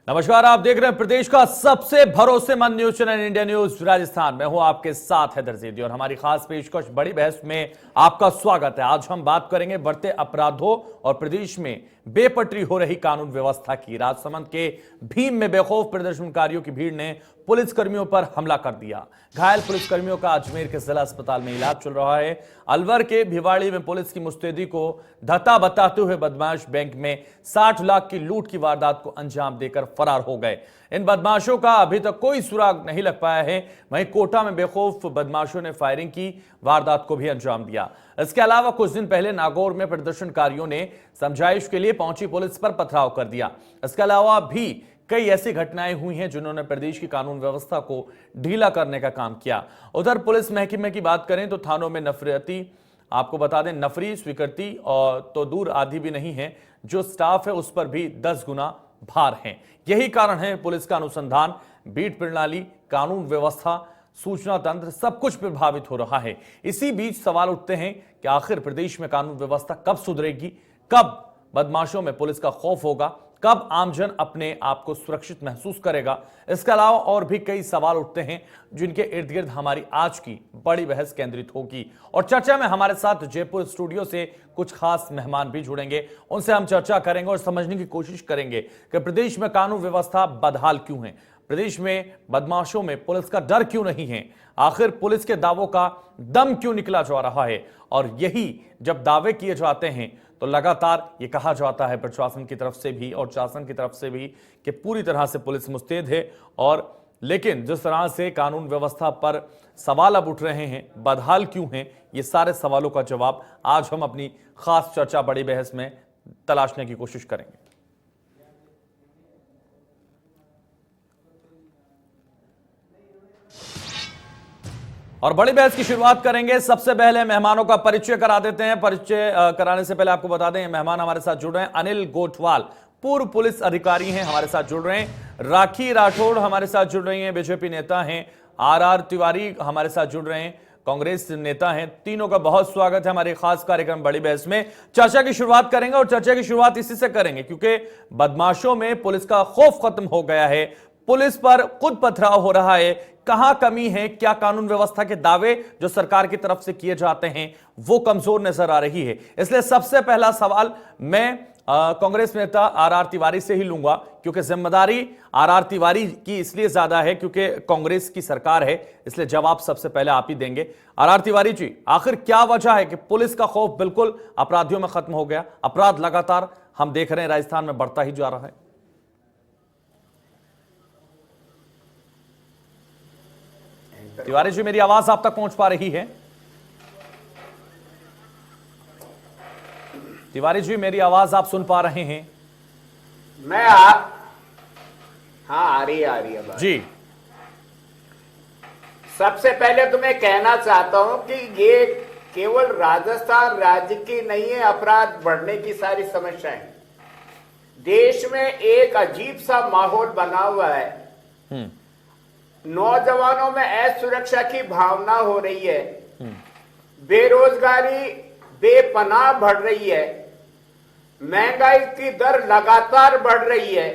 नमस्कार, आप देख रहे हैं प्रदेश का सबसे भरोसेमंद news channel India news Rajasthan. मैं हूं आपके साथ हैदर ज़ैदी और हमारी खास पेशकश बड़ी बहस में आपका स्वागत है। आज हम बात करेंगे बढ़ते अपराधों और प्रदेश में बेपटरी हो रही कानून व्यवस्था की। राजसमंद के भीम में बेखौफ प्रदर्शनकारियों की भीड़ ने पुलिसकर्मियों पर हमला कर दिया। घायल पुलिसकर्मियों का अजमेर के जिला अस्पताल में इलाज चल रहा है। अलवर के भिवाड़ी में पुलिस की मुस्तैदी को धता बताते हुए बदमाश बैंक में 60 लाख की लूट की वारदात को अंजाम देकर फरार हो गए। इन बदमाशों का अभी तक कोई सुराग नहीं लग पाया है। वहीं कोटा में बेखौफ बदमाशों ने फायरिंग की वारदात को भी अंजाम दिया। इसके अलावा कुछ दिन पहले नागौर में प्रदर्शनकारियों ने समझाइश के लिए पहुंची पुलिस पर पथराव कर दिया। इसके अलावा भी कई ऐसी घटनाएं हुई हैं जिन्होंने प्रदेश की कानून व्यवस्था को ढीला करने का काम किया। उधर पुलिस महकमे की बात करें तो थानों में नफरती, आपको बता दें, नफरी स्वीकृति और तो दूर आदि भी नहीं है, जो स्टाफ है उस पर भी 10 गुना भार है। यही कारण है पुलिस का अनुसंधान, बीट प्रणाली, कानून व्यवस्था, सूचना तंत्र सब कुछ प्रभावित हो रहा है। इसी बीच सवाल उठते हैं कि आखिर प्रदेश में कानून व्यवस्था कब सुधरेगी, कब बदमाशों में पुलिस का खौफ होगा, कब आमजन अपने आप को सुरक्षित महसूस करेगा। इसके अलावा और भी कई सवाल उठते हैं जिनके इर्द गिर्द हमारी आज की बड़ी बहस केंद्रित होगी। और चर्चा में हमारे साथ जयपुर स्टूडियो से कुछ खास मेहमान भी जुड़ेंगे। उनसे हम चर्चा करेंगे और समझने की कोशिश करेंगे कि प्रदेश में कानून व्यवस्था बदहाल क्यों है, प्रदेश में बदमाशों में पुलिस का डर क्यों नहीं है, आखिर पुलिस के दावों का दम क्यों निकला जा रहा है। और यही जब दावे किए जाते हैं तो लगातार ये कहा जाता है प्रशासन की तरफ से भी और शासन की तरफ से भी कि पूरी तरह से पुलिस मुस्तैद है। और लेकिन जिस तरह से कानून व्यवस्था पर सवाल अब उठ रहे हैं, बदहाल क्यों हैं, ये सारे सवालों का जवाब आज हम अपनी खास चर्चा बड़ी बहस में तलाशने की कोशिश करेंगे। और बड़ी बहस की शुरुआत करेंगे। सबसे पहले मेहमानों का परिचय करा देते हैं। परिचय कराने से पहले आपको बता दें मेहमान हमारे साथ जुड़ रहे हैं। अनिल गोठवाल पूर्व पुलिस अधिकारी हैं, हमारे साथ जुड़ रहे हैं। राखी राठौड़ हमारे साथ जुड़ रही हैं, बीजेपी नेता हैं। आर तिवारी हमारे साथ जुड़ रहे हैं, कांग्रेस नेता हैं। तीनों का बहुत स्वागत है हमारे खास कार्यक्रम बड़ी बहस में। चर्चा की शुरुआत करेंगे और चर्चा की शुरुआत इसी से करेंगे क्योंकि बदमाशों में पुलिस का खौफ खत्म हो गया है, पुलिस पर खुद पथराव हो रहा है। कहां कमी है, क्या कानून व्यवस्था के दावे जो सरकार की तरफ से किए जाते हैं वो कमजोर नजर आ रही है। इसलिए सबसे पहला सवाल मैं कांग्रेस नेता आर तिवारी से ही लूंगा क्योंकि जिम्मेदारी आर तिवारी की इसलिए ज्यादा है क्योंकि कांग्रेस की सरकार है, इसलिए जवाब सबसे पहले आप ही देंगे। आर तिवारी जी, आखिर क्या वजह है कि पुलिस का खौफ बिल्कुल अपराधियों में खत्म हो गया, अपराध लगातार हम देख रहे हैं राजस्थान में बढ़ता ही जा रहा है। तिवारी जी, मेरी आवाज आप तक पहुंच पा रही है? तिवारी जी, मेरी आवाज आप सुन पा रहे हैं? हाँ, आ रही है जी। सबसे पहले तो मैं कहना चाहता हूं कि ये केवल राजस्थान राज्य की नहीं है, अपराध बढ़ने की सारी समस्याएं देश में एक अजीब सा माहौल बना हुआ है। नौजवानों में असुरक्षा की भावना हो रही है, बेरोजगारी बेपनाह बढ़ रही है, महंगाई की दर लगातार बढ़ रही है,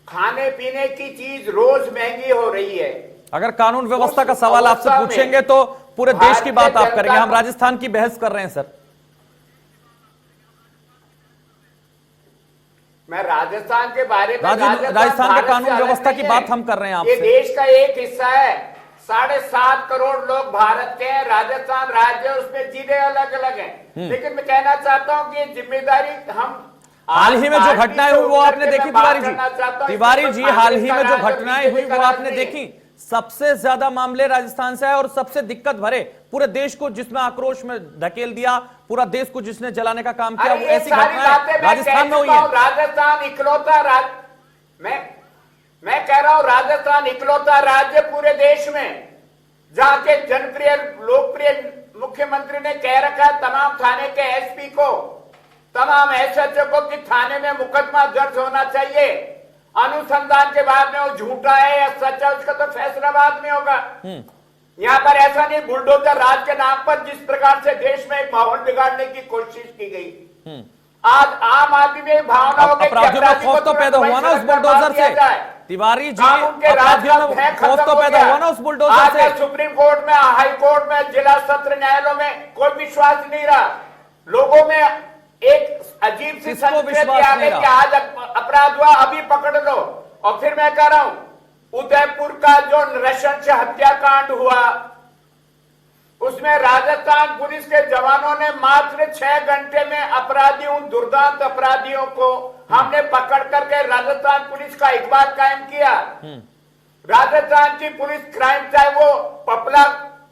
खाने पीने की चीज रोज महंगी हो रही है। अगर कानून व्यवस्था का सवाल आपसे पूछेंगे तो पूरे देश की बात आप करेंगे, हम राजस्थान की बहस कर रहे हैं सर। मैं राजस्थान के बारे में राजस्थान के कानून व्यवस्था की बात हम कर रहे हैं आपसे। ये देश का एक हिस्सा है, 7.5 करोड़ लोग भारत के हैं, राजस्थान राज्य उसमें जिले अलग अलग हैं। लेकिन मैं कहना चाहता हूं कि ये जिम्मेदारी हम हाल ही में जो घटनाएं हुई वो आपने देखी तिवारी जी? तिवारी जी, हाल ही में जो घटनाएं हुई वो आपने देखी? सबसे ज्यादा मामले राजस्थान से आए और सबसे दिक्कत भरे, पूरे देश को जिसमें आक्रोश में धकेल दिया, पूरा देश को जिसने जलाने का काम किया, वो ऐसी घटनाएं राजस्थान में हुई है। राजस्थान इकलौता राज्य, मैं कह रहा हूं राजस्थान इकलौता राज्य पूरे देश में जहां के जनप्रिय लोकप्रिय मुख्यमंत्री ने कह रखा है तमाम थाने के एसपी को, तमाम एसएचओ को कि थाने में मुकदमा दर्ज होना चाहिए। अनुसंधान के बाद में वो झूठा है या सच्चा उसका तो फैसला बाद में होगा। यहाँ पर ऐसा नहीं बुलडोजर राज के नाम पर जिस प्रकार से देश में एक माहौल बिगाड़ने की कोशिश की गई। आज आम आदमी में भावना हो गई कि अपराधियों में अपराधी खौफ को तो पैदा तुरंत हुआ ना वहीं उस सड़क पर बुलडोजर मार दिया से। जाए। तिवारी जी, कानून के राज अपराधियों का में भय खौफ खत्म तो हो पैदा गया। हुआ ना उस बुलडोजर आज से। सुप्रीम कोर्ट में, हाई कोर्ट में, जिला सत्र न्यायालयों में कोई विश्वास नहीं रहा। लोगों में एक अजीब सी किसको संस्कृति विश्वास आ नहीं गई कि रहा? आज अपराध हुआ, अभी पकड़ लो। और फिर मैं कह रहा हूं, उदयपुर का जो नृशंस हत्याकांड हुआ, उसमें राजस्थान पुलिस के जवानों ने मात्र 6 घंटे में अपराधियों, दुर्दांत अपराधियों को हमने पकड़ करके राजस्थान पुलिस का इकबाल कायम किया। राजस्थान की पुलिस क्राइम, चाहे वो पपला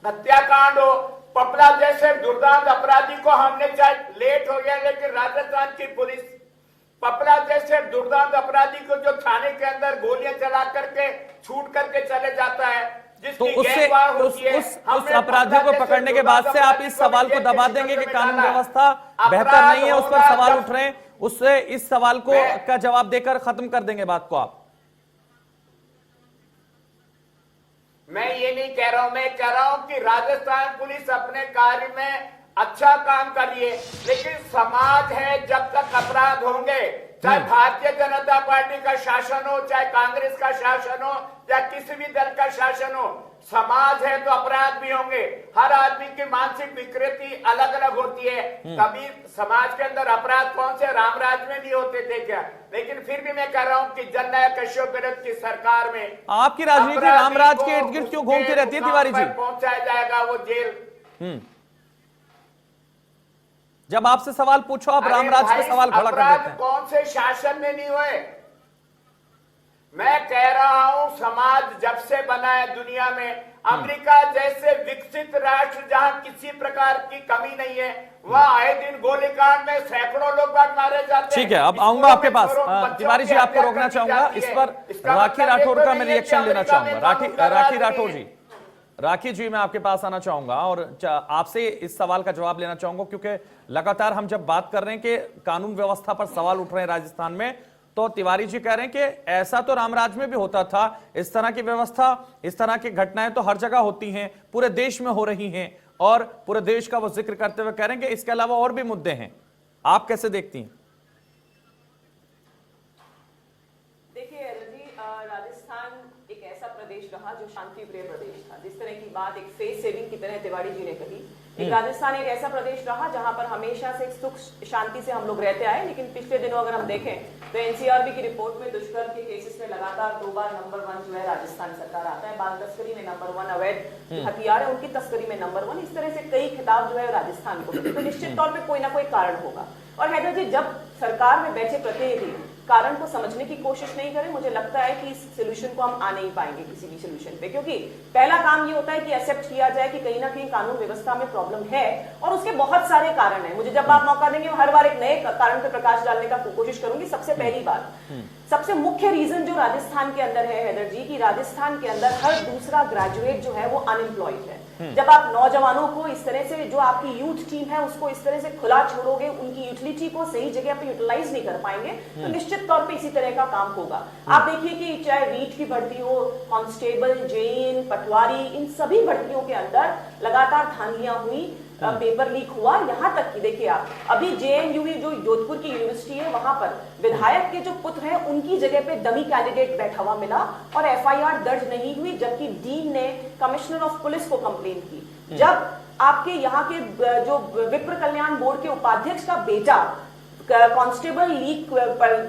हत्याकांड हो, पपला जैसे दुर्दांत अपराधी को हमने, चाहे लेट हो गया लेकिन राजस्थान की पुलिस पपला जैसे दुर्दांत अपराधी को जो थाने के अंदर गोलियां चला करके छूट करके चले जाता है, तो जिसकी उससे गैंगवार होती है, उस हमने अपराधियों को पपला जैसे पकड़ने के बाद से आप इस सवाल को दबा देंगे कि कानून व्यवस्था बेहतर नहीं है, उस पर सवाल उठ रहे हैं, उससे इस सवाल को का जवाब देकर खत्म कर देंगे बात को आप। मैं ये नहीं कह रहा हूं, मैं कह रहा हूं कि राजस्थान पुलिस अपने कार्य में अच्छा काम कर रही है, लेकिन समाज है, जब तक अपराध होंगे, चाहे भारतीय जनता पार्टी का शासन हो, चाहे कांग्रेस का शासन हो, या किसी भी दल का शासन हो, समाज है तो अपराध भी होंगे। हर आदमी की मानसिक विकृति अलग अलग होती है। कभी समाज के अंदर अपराध कौन से रामराज में नहीं होते थे क्या? लेकिन फिर भी मैं कह रहा हूं कि जननायक कश्यप की सरकार में आपकी राजनीति रामराज के इर्द गिर्द क्यों घूमती रहती है तिवारी जी? पहुंचाया जाएगा वो जेल। जब आपसे सवाल पूछो आप रामराज पे सवाल खड़ा कर देते हैं। कौन से शासन में नहीं हुए? मैं कह रहा हूं, समाज जब से बना है दुनिया में, अमेरिका जैसे विकसित राष्ट्र जहां किसी प्रकार की कमी नहीं है, वहां आए दिन गोलीकांड में सैकड़ों लोग मारे जाते हैं। ठीक है, अब आऊंगा आपके पास। तिवारी जी, आपको रोकना चाहूंगा इस पर। राखी राठौर का मैं रिएक्शन लेना चाहूंगा। राखी राठौर जी, राखी जी, मैं आपके पास आना चाहूंगा और आपसे इस सवाल का जवाब लेना चाहूंगा, क्योंकि लगातार हम जब बात कर रहे हैं कि कानून व्यवस्था पर सवाल उठ रहे हैं राजस्थान में, तो तिवारी जी कह रहे हैं कि ऐसा तो रामराज में भी होता था, इस तरह की व्यवस्था, इस तरह की घटनाएं तो हर जगह होती हैं, पूरे देश में हो रही हैं, और पूरे देश का वो जिक्र करते हुए कह रहे हैं कि इसके अलावा और भी मुद्दे हैं। आप कैसे देखती हैं? देखिए राजस्थान एक ऐसा प्रदेश रहा जो शांति प्रिय प्रदेश था। जिस तरह की बात एक फेस सेविंग की तरह तिवारी जी ने कही, राजस्थान एक ऐसा प्रदेश रहा जहां पर हमेशा से सुख शांति से हम लोग रहते आए। लेकिन पिछले दिनों अगर हम देखें तो एनसीआरबी की रिपोर्ट में दुष्कर्म के केसेस में लगातार 2 बार नंबर 1 जो है राजस्थान सरकार आता है। बाल तस्करी में नंबर 1, अवैध हथियार है उनकी तस्करी में नंबर 1। इस तरह से कई खिताब जो है राजस्थान को मिले, तो निश्चित तौर पर कोई ना कोई कारण होगा। और हैदर जी, जब सरकार में बैठे प्रतिनिधि कारण को समझने की कोशिश नहीं करें, मुझे लगता है कि इस सोल्यूशन को हम आ नहीं पाएंगे किसी भी सोल्यूशन पे। क्योंकि पहला काम ये होता है कि एक्सेप्ट किया जाए कि कहीं ना कहीं कानून व्यवस्था में प्रॉब्लम है और उसके बहुत सारे कारण हैं। मुझे जब आप मौका देंगे हर बार एक नए कारण पे प्रकाश डालने का कोशिश करूंगी। सबसे पहली बात, सबसे मुख्य रीजन जो राजस्थान के अंदर है हैदर जी, कि राजस्थान के अंदर हर दूसरा ग्रेजुएट जो है वो अनएम्प्लॉयड है। जब आप नौजवानों को इस तरह से, जो आपकी यूथ टीम है उसको इस तरह से खुला छोड़ोगे, उनकी यूटिलिटी को सही जगह पे यूटिलाइज नहीं कर पाएंगे, तो निश्चित तौर पे इसी तरह का काम होगा। आप देखिए कि चाहे रीट की भर्ती हो, कांस्टेबल, जेईन, पटवारी, इन सभी भर्तियों के अंदर लगातार धांधलियां हुई, पेपर लीक हुआ। यहां तक कि देखिए आप अभी जेएनयू जो जोधपुर की यूनिवर्सिटी है, वहां पर विधायक के जो पुत्र हैं उनकी जगह पे डमी कैंडिडेट बैठा हुआ मिला और एफआईआर दर्ज नहीं हुई, जबकि डीन ने कमिश्नर ऑफ पुलिस को कंप्लेन की। जब आपके यहाँ के जो विप्र कल्याण बोर्ड के उपाध्यक्ष का बेटा कांस्टेबल लीक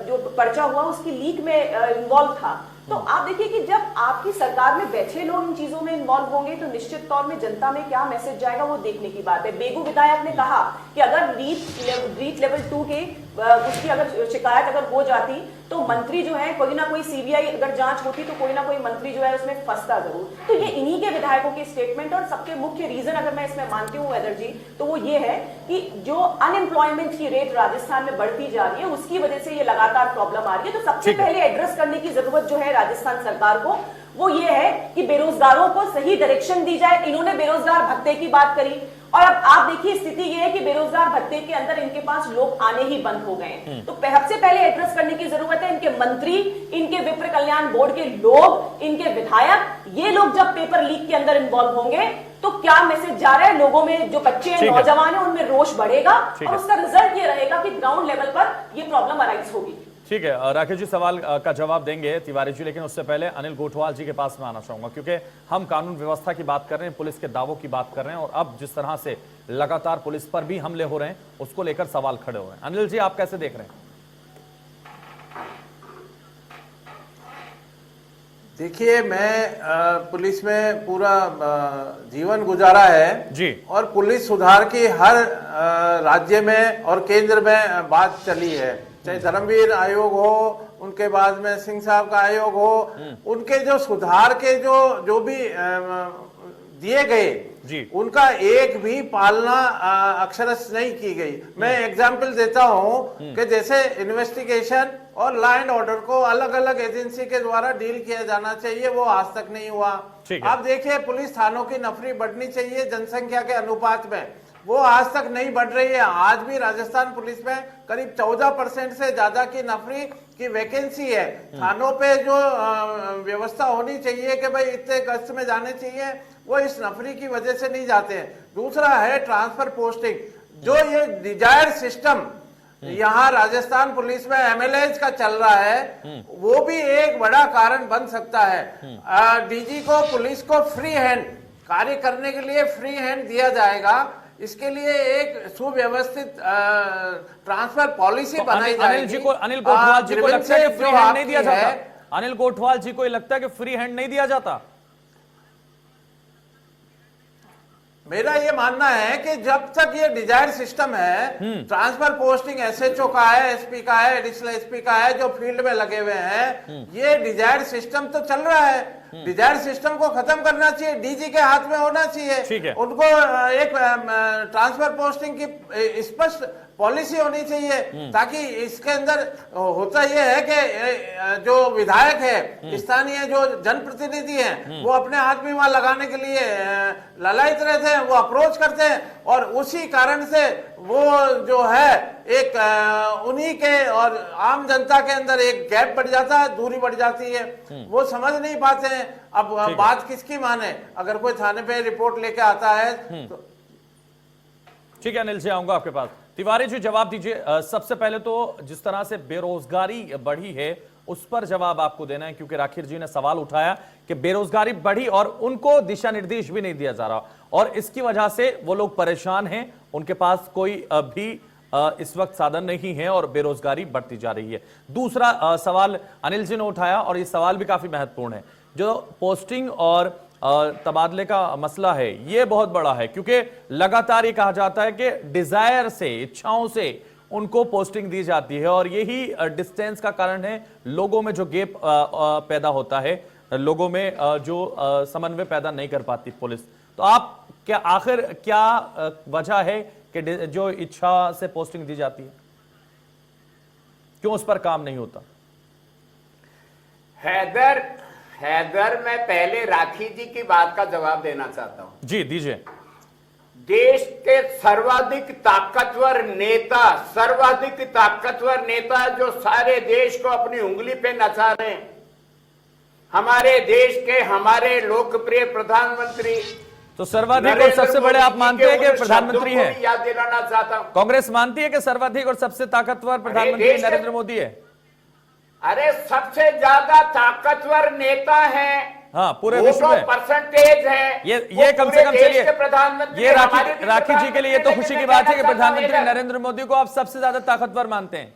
जो पर्चा हुआ उसकी लीक में इन्वॉल्व था, तो आप देखिए कि जब आपकी सरकार में बैठे लोग इन चीजों में इन्वॉल्व होंगे तो निश्चित तौर में जनता में क्या मैसेज जाएगा वो देखने की बात है। बेगू विधायक ने कहा कि अगर रीट लेवल 2 के उसकी अगर शिकायत अगर हो जाती तो मंत्री जो है, कोई ना कोई सीबीआई अगर जांच होती तो कोई ना कोई मंत्री जो है उसमें फंसता जरूर। तो ये इन्हीं के विधायकों के स्टेटमेंट, और सबसे मुख्य रीजन अगर मैं इसमें मानती हूँ हैदर जी, तो वो ये है कि जो अनएम्प्लॉयमेंट की रेट राजस्थान में बढ़ती जा रही है उसकी वजह से ये लगातार प्रॉब्लम आ रही है। तो सबसे पहले एड्रेस करने की जरूरत जो है राजस्थान सरकार को, वो ये है कि बेरोजगारों को सही डायरेक्शन दी जाए। इन्होंने बेरोजगार भत्ते की बात करी, और अब आप देखिए स्थिति ये है कि बेरोजगार भत्ते के अंदर इनके पास लोग आने ही बंद हो गए। तो सबसे पहले एड्रेस करने की जरूरत है इनके मंत्री, इनके विप्र कल्याण बोर्ड के लोग, इनके विधायक, ये लोग जब पेपर लीक के अंदर इन्वॉल्व होंगे तो क्या मैसेज जा रहा है लोगों में, जो बच्चे हैं, नौजवान हैं, उनमें रोष बढ़ेगा और उसका रिजल्ट फर्क ये रहेगा कि ग्राउंड लेवल पर ये प्रॉब्लम अराइज होगी। ठीक है, राकेश जी सवाल का जवाब देंगे तिवारी जी, लेकिन उससे पहले अनिल गोठवाल जी के पास में आना चाहूंगा, क्योंकि हम कानून व्यवस्था की बात कर रहे हैं, पुलिस के दावों की बात कर रहे हैं, और अब जिस तरह से लगातार पुलिस पर भी हमले हो रहे हैं उसको लेकर सवाल खड़े हो रहे हैं। अनिल जी, आप कैसे देख रहे हैं? देखिए, मैं पुलिस में पूरा जीवन गुजारा है जी, और पुलिस सुधार की हर राज्य में और केंद्र में बात चली है, चाहे धर्मवीर आयोग हो, उनके बाद में सिंह साहब का आयोग हो, उनके जो सुधार के जो भी दिए गए जी, उनका एक भी पालना अक्षरश नहीं की गई। मैं एग्जाम्पल देता हूं कि जैसे इन्वेस्टिगेशन और लॉ एंड ऑर्डर को अलग अलग एजेंसी के द्वारा डील किया जाना चाहिए, वो आज तक नहीं हुआ। आप देखिए, पुलिस थानों की नफरी बढ़नी चाहिए जनसंख्या के अनुपात में, वो आज तक नहीं बढ़ रही है। आज भी राजस्थान पुलिस में करीब 14% से ज्यादा की नफरी की वैकेंसी है। थानों पे जो व्यवस्था होनी चाहिए कि भाई इतने गश्त में जाने चाहिए, वो इस नफरी की वजह से नहीं जाते हैं। दूसरा है ट्रांसफर पोस्टिंग, जो ये डिजायर्ड सिस्टम यहाँ राजस्थान पुलिस में एमएलएज का चल रहा है, वो भी एक बड़ा कारण बन सकता है। डीजी को, पुलिस को फ्री हैंड कार्य करने के लिए फ्री हैंड दिया जाएगा, इसके लिए एक सुव्यवस्थित ट्रांसफर पॉलिसी बनाई जाएगी। अनिल गोठवाल जी को लगता है कि फ्री हैंड नहीं दिया जाता? अनिल गोठवाल जी को लगता है कि फ्री हैंड नहीं दिया जाता? मेरा ये मानना है कि जब तक ये डिजायर्ड सिस्टम है, ट्रांसफर पोस्टिंग एसएचओ का है, एसपी का है, एडिशनल एसपी का है, जो फील्ड में लगे हुए हैं, ये डिजायर्ड सिस्टम तो चल रहा है। डिजायर्ड सिस्टम को खत्म करना चाहिए, डीजी के हाथ में होना चाहिए। उनको एक ट्रांसफर पोस्टिंग की स्पष्ट पॉलिसी होनी चाहिए, ताकि इसके अंदर होता यह है कि जो विधायक है, स्थानीय जो जनप्रतिनिधि हैं, वो अपने आदमी वहां लगाने के लिए ललायत रहते हैं, वो अप्रोच करते हैं, और उसी कारण से वो जो है एक उन्हीं के और आम जनता के अंदर एक गैप बढ़ जाता है, दूरी बढ़ जाती है, वो समझ नहीं पाते हैं। अब बात किसकी माने? अगर कोई थाने पे रिपोर्ट लेके आता है तो। ठीक है अनिल जी, आऊंगा आपके पास। तिवारी जी, जवाब दीजिए। सबसे पहले तो जिस तरह से बेरोजगारी बढ़ी है उस पर जवाब आपको देना है, क्योंकि राखिर जी ने सवाल उठाया कि बेरोजगारी बढ़ी और उनको दिशा निर्देश भी नहीं दिया जा रहा, और इसकी वजह से वो लोग परेशान हैं, उनके पास कोई भी इस वक्त साधन नहीं है और बेरोजगारी बढ़ती जा रही है। दूसरा सवाल अनिल जी ने उठाया, और ये सवाल भी काफी महत्वपूर्ण है, जो पोस्टिंग और तबादले का मसला है, ये बहुत बड़ा है, क्योंकि लगातार ये कहा जाता है कि डिजायर से, इच्छाओं से उनको पोस्टिंग दी जाती है, और यही डिस्टेंस का कारण है, लोगों में जो गैप पैदा होता है, लोगों में जो समन्वय पैदा नहीं कर पाती पुलिस। तो आप क्या, आखिर क्या वजह है कि जो इच्छा से पोस्टिंग दी जाती है, क्यों उस पर काम नहीं होता? हैदर, मैं पहले राखी जी की बात का जवाब देना चाहता हूं। जी दीजिए। देश के सर्वाधिक ताकतवर नेता जो सारे देश को अपनी उंगली पे नचा रहे हैं, हमारे देश के हमारे लोकप्रिय प्रधानमंत्री, तो सर्वाधिक और सबसे बड़े आप मानते हैं कि प्रधानमंत्री है? याद दिलाना चाहता हूं, कांग्रेस मानती है कि सर्वाधिक और सबसे ताकतवर प्रधानमंत्री नरेंद्र मोदी है? अरे सबसे ज्यादा ताकतवर नेता है, हाँ, पूरे विश्व में परसेंटेज है ये कम से कम। चलिए, प्रधानमंत्री, ये राखी जी के लिए तो खुशी की बात है कि प्रधानमंत्री नरेंद्र मोदी को आप सबसे ज्यादा ताकतवर मानते हैं।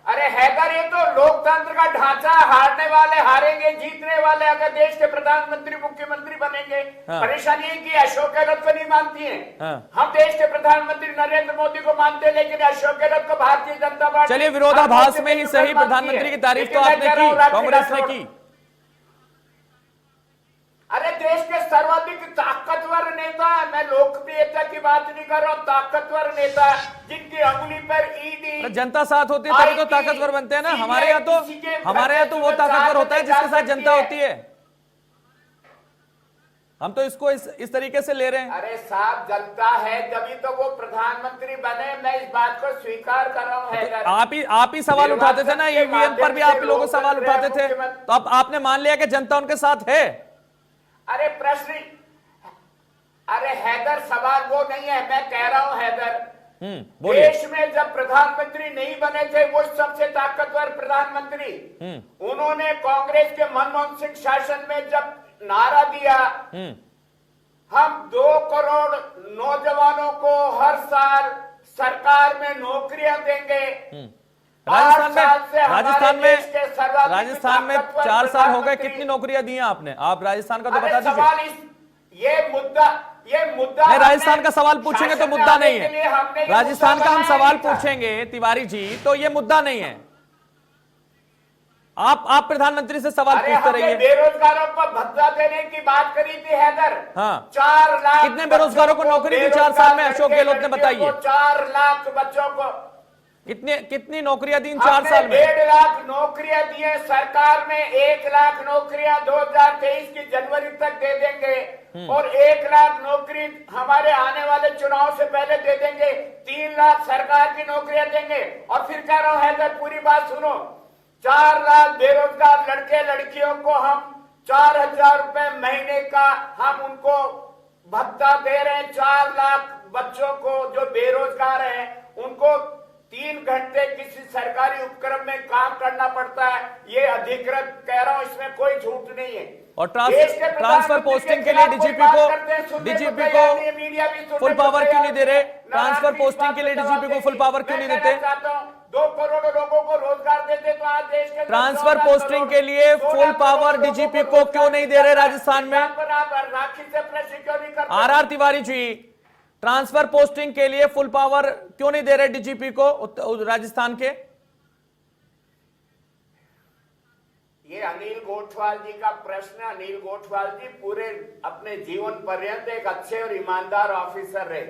अरे हैदर, ये तो लोकतंत्र का ढांचा, हारने वाले हारेंगे, जीतने वाले अगर देश के प्रधानमंत्री मुख्यमंत्री बनेंगे। हाँ। परेशानी है कि अशोक गहलोत को नहीं मानती है। हाँ। हम देश के प्रधानमंत्री नरेंद्र मोदी को मानते हैं, लेकिन अशोक गहलोत को भारतीय जनता पार्टी। चलिए, विरोधाभास में ही सही प्रधानमंत्री की तारीफ तो आपने की, कांग्रेस ने की। अरे देश के सर्वाधिक ताकतवर नेता है, मैं लोकप्रियता की बात नहीं कर रहा हूं, ताकतवर नेता जिनकी अंगुली पर ईडी। जनता साथ होती है तभी तो ताकतवर बनते हैं ना। हमारे यहाँ तो वो ताकतवर होता है जिसके साथ जनता होती है। हम तो इसको इस तरीके से ले रहे हैं। अरे साहब, जनता है तभी तो वो प्रधानमंत्री बने, मैं इस बात को स्वीकार कर रहा हूं। आप ही सवाल उठाते थे ना, ईवीएम पर भी आप लोगों सवाल उठाते थे, तो अब आपने मान लिया कि जनता उनके साथ है। अरे प्रश्न, अरे हैदर, सवाल वो नहीं है, मैं कह रहा हूं हैदर, बोलिए। देश में जब प्रधानमंत्री नहीं बने थे वो सबसे ताकतवर प्रधानमंत्री, उन्होंने कांग्रेस के मनमोहन सिंह शासन में जब नारा दिया हम 2 करोड़ नौजवानों को हर साल सरकार में नौकरियां देंगे। राजस्थान में 4 साल हो गए, कितनी नौकरियां दी हैं आपने? आप राजस्थान का तो बता दीजिए। ये मुद्दा नहीं, राजस्थान का सवाल पूछेंगे तो मुद्दा नहीं है। राजस्थान का हम सवाल पूछेंगे तिवारी जी तो ये मुद्दा नहीं है। आप प्रधानमंत्री से सवाल पूछते रहिए। बेरोजगारों को भत्ता देने की बात करी थी हैदर। हाँ, 4 लाख कितने बेरोजगारों को नौकरी दी 4 साल में अशोक गहलोत ने? बताइए। 4 लाख बच्चों को कितनी नौकरियां दी 4 साल में? 1.5 लाख नौकरियां दी है सरकार में। 1 लाख नौकरियां 2023 की जनवरी तक दे देंगे और 1 लाख नौकरी हमारे आने वाले चुनाव से पहले दे देंगे। 3 लाख सरकार की नौकरियां देंगे। और फिर कह रहा हूं हैदर, पूरी बात सुनो। 4 लाख बेरोजगार लड़के लड़कियों को हम 4,000 रुपए महीने का हम उनको भत्ता दे रहे हैं। 4 लाख बच्चों को जो बेरोजगार हैं उनको 3 घंटे किसी सरकारी उपक्रम में काम करना पड़ता है। ये अधिकृत कह रहा हूं, इसमें कोई झूठ नहीं है। और ट्रांसफर पोस्टिंग के लिए डीजीपी को फुल पावर क्यों नहीं दे रहे? ट्रांसफर पोस्टिंग के लिए डीजीपी को फुल पावर क्यों नहीं देते? 2 करोड़ लोगों को रोजगार देते तो आज देश के ट्रांसफर पोस्टिंग के लिए फुल पावर डीजीपी को क्यों नहीं दे रहे राजस्थान में? राखी से प्रश्न क्यों नहीं करते? R Tiwari ji, transfer posting के लिए फुल पावर क्यों नहीं दे रहे डीजीपी को राजस्थान के? ये अनिल गोठवाल जी का प्रश्न। अनिल गोठवाल जी पूरे अपने जीवन पर्यंत एक अच्छे और ईमानदार ऑफिसर रहे।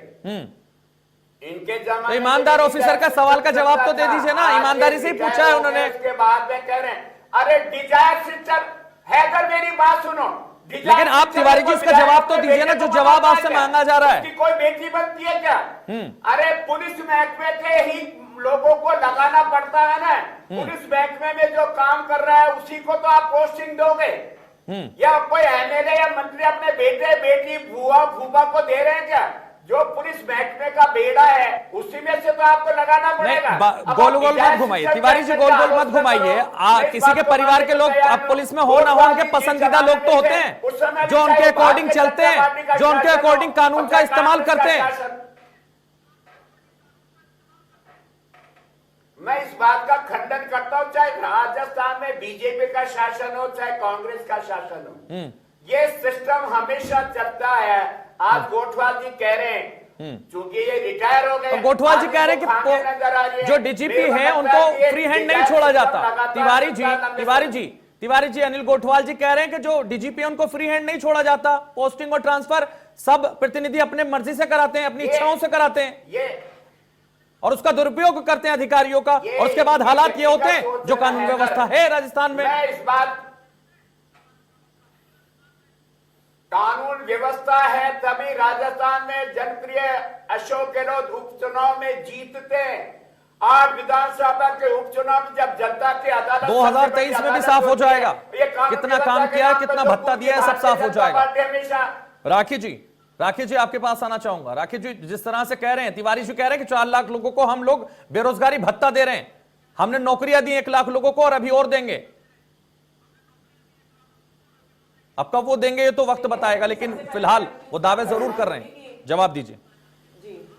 इनके जमाने तो ईमानदार ऑफिसर का सवाल का जवाब तो दे दीजिए ना। ईमानदारी से ही पूछा है उन्होंने। उसके बाद में कह रहे हैं अरे डिजायर सिस्टर हैदर, मेरी बात सुनो। लेकिन आप तिवारी जी इसका जवाब तो दीजिए ना, जो जवाब आपसे मांगा जा रहा है। कोई बेटी बनती है क्या? अरे पुलिस महकमे के ही लोगों को लगाना पड़ता है ना। पुलिस महकमे में जो काम कर रहा है उसी को तो आप पोस्टिंग दोगे। या कोई एमएलए या मंत्री अपने बेटे बेटी बुआ फूफा को दे रहे हैं क्या? जो पुलिस महकमे का बेड़ा है उसी में से तो आपको लगाना पड़ेगा। गोल गोल मत घुमाइए तिवारी जी, गोल गोल मत घुमाइए। किसी के परिवार के लोग अब पुलिस में हो ना हो, उनके पसंदीदा लोग तो होते हैं जो उनके अकॉर्डिंग चलते हैं, जो उनके अकॉर्डिंग कानून का इस्तेमाल करते हैं। मैं इस बात का खंडन करता हूं, चाहे राजस्थान में बीजेपी का शासन हो चाहे कांग्रेस का शासन हो, ये सिस्टम हमेशा चलता है। आज गोठवाल जी कह रहे हैं क्योंकि ये रिटायर हो गए, तो गोठवाल जी कह रहे हैं कि जो डीजीपी है उनको फ्री हैंड नहीं छोड़ा जाता। तिवारी जी अनिल गोठवाल जी कह रहे हैं कि जो डीजीपी है उनको फ्री हैंड नहीं छोड़ा जाता। पोस्टिंग और ट्रांसफर सब प्रतिनिधि अपने मर्जी से कराते हैं, अपनी इच्छाओं से कराते हैं और उसका दुरुपयोग करते हैं अधिकारियों का। और उसके बाद हालात ये होते हैं जो कानून व्यवस्था है राजस्थान में। इस बात कानून व्यवस्था है तभी राजस्थान में जनप्रिय अशोक गहलोत उपचुनाव में जीतते। 8 विधानसभा के उपचुनाव में जब जनता की अदालत 2023 में भी साफ हो जाएगा। कितना काम किया है, कितना भत्ता दिया है, सब साफ हो जाएगा। राखी जी आपके पास आना चाहूंगा। राखी जी, जिस तरह से कह रहे हैं तिवारी जी, कह रहे हैं कि 4 लाख लोगों को हम लोग बेरोजगारी भत्ता दे रहे हैं, हमने नौकरियां दी 1 लाख लोगों को और अभी और देंगे। अब कब वो देंगे ये तो वक्त बताएगा, लेकिन फिलहाल वो दावे जरूर कर रहे हैं। जवाब दीजिए। जी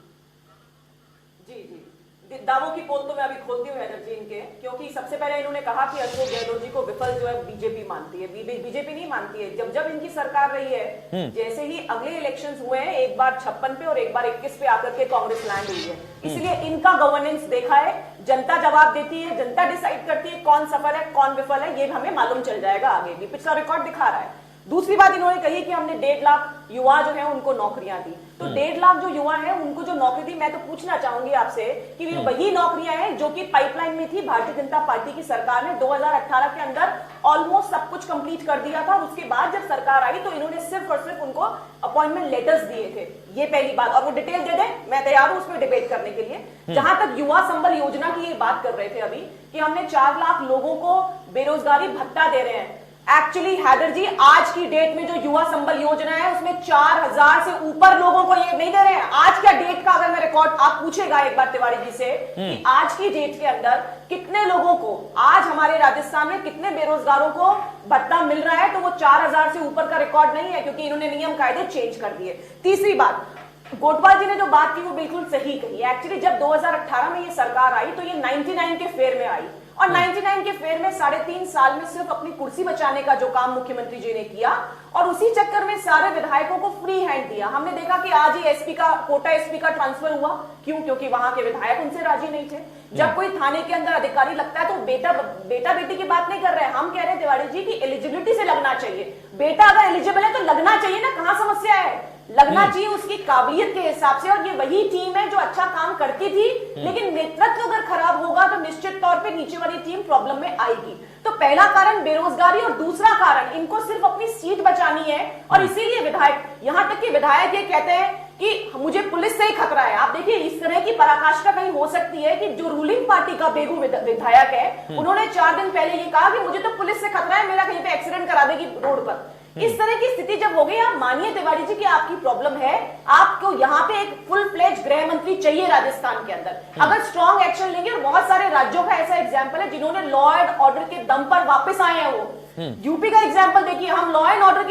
दावों की पोल तो मैं अभी खोलती हूँ हैदर जी इनके, क्योंकि सबसे पहले इन्होंने कहा कि अशोक गहलोत जी को विफल जो है बीजेपी मानती है। बीजेपी नहीं मानती है। जब इनकी सरकार रही है, जैसे ही अगले इलेक्शंस हुए हैं, एक बार 56 पे और एक बार 21 पे आकर के कांग्रेस लैंड हुई है। इसलिए इनका गवर्नेंस देखा है, जनता जवाब देती है, जनता डिसाइड करती है कौन सफल है कौन विफल है। ये हमें मालूम चल जाएगा आगे भी, पिछला रिकॉर्ड दिखा रहा है। दूसरी बात इन्होंने कही कि हमने 1.5 लाख युवा जो है उनको नौकरियां दी। तो 1.5 लाख जो युवा है उनको जो नौकरी दी, मैं तो पूछना चाहूंगी आपसे कि वे वही नौकरियां हैं जो कि पाइपलाइन में थी। भारतीय जनता पार्टी की सरकार ने 2018 के अंदर ऑलमोस्ट सब कुछ कंप्लीट कर दिया था। उसके बाद जब सरकार आई तो इन्होंने सिर्फ और सिर्फ उनको अपॉइंटमेंट लेटर्स दिए थे। ये पहली बात। और वो डिटेल दे दें, मैं तैयार हूं उस पर डिबेट करने के लिए। जहां तक युवा संबल योजना की ये बात कर रहे थे अभी कि हमने 4 लाख लोगों को बेरोजगारी भत्ता दे रहे हैं, एक्चुअली हैदर जी, आज की डेट में जो युवा संबल योजना है उसमें 4000 से ऊपर लोगों को ये नहीं दे रहे हैं। आज का डेट का अगर मैं रिकॉर्ड आप पूछेगा एक बार तिवारी जी से कि आज की डेट के अंदर कितने लोगों को, आज हमारे राजस्थान में कितने बेरोजगारों को भत्ता मिल रहा है, तो वो 4000 से ऊपर का रिकॉर्ड नहीं है, क्योंकि इन्होंने नियम कायदे चेंज कर दिए। तीसरी बात, गोटवाल जी ने जो बात की वो बिल्कुल सही कही। एक्चुअली जब 2018 में ये सरकार आई तो ये 99 के फेयर में आई, और 99 के फेयर में 3.5 साल में सिर्फ अपनी कुर्सी बचाने का जो काम मुख्यमंत्री जी ने किया, और उसी चक्कर में सारे विधायकों को फ्री हैंड दिया। हमने देखा कि आज ही एसपी का, कोटा एसपी का ट्रांसफर हुआ, क्यों? क्योंकि वहां के विधायक उनसे राजी नहीं थे। जब कोई थाने के अंदर अधिकारी लगता है तो बेटा बेटी की बात नहीं कर रहे हैं, हम कह रहे हैं तिवारी जी की एलिजिबिलिटी से लगना चाहिए। बेटा अगर एलिजिबल है तो लगना चाहिए ना, कहां समस्या है? लगना चाहिए उसकी काबिलियत के हिसाब से। और ये वही टीम है जो अच्छा काम करती थी, लेकिन नेतृत्व अगर खराब होगा तो निश्चित तौर पे नीचे वाली टीम प्रॉब्लम में आएगी। तो पहला कारण बेरोजगारी, और दूसरा कारण इनको सिर्फ अपनी सीट बचानी है, और इसीलिए विधायक, यहां तक कि विधायक ये कहते हैं कि मुझे पुलिस से ही खतरा है। आप देखिए, इस तरह की पराकाष्ठा कहीं हो सकती है कि जो रूलिंग पार्टी का बेगू विधायक है, उन्होंने 4 दिन पहले ये कहा कि मुझे तो पुलिस से खतरा है, मेरा कहीं पे एक्सीडेंट करा देगी रोड पर। इस तरह की स्थिति जब हो गई, आप मानिए तिवारी जी कि आपकी प्रॉब्लम है, आपको यहाँ पे एक फुल फ्लेज गृह मंत्री चाहिए राजस्थान के अंदर। अगर स्ट्रॉन्ग एक्शन लेंगे, और बहुत सारे राज्यों का ऐसा एग्जांपल है जिन्होंने लॉ एंड ऑर्डर के दम पर वापस आए हैं। वो यूपी का एग्जांपल देखिए, हम लॉ एंड ऑर्डर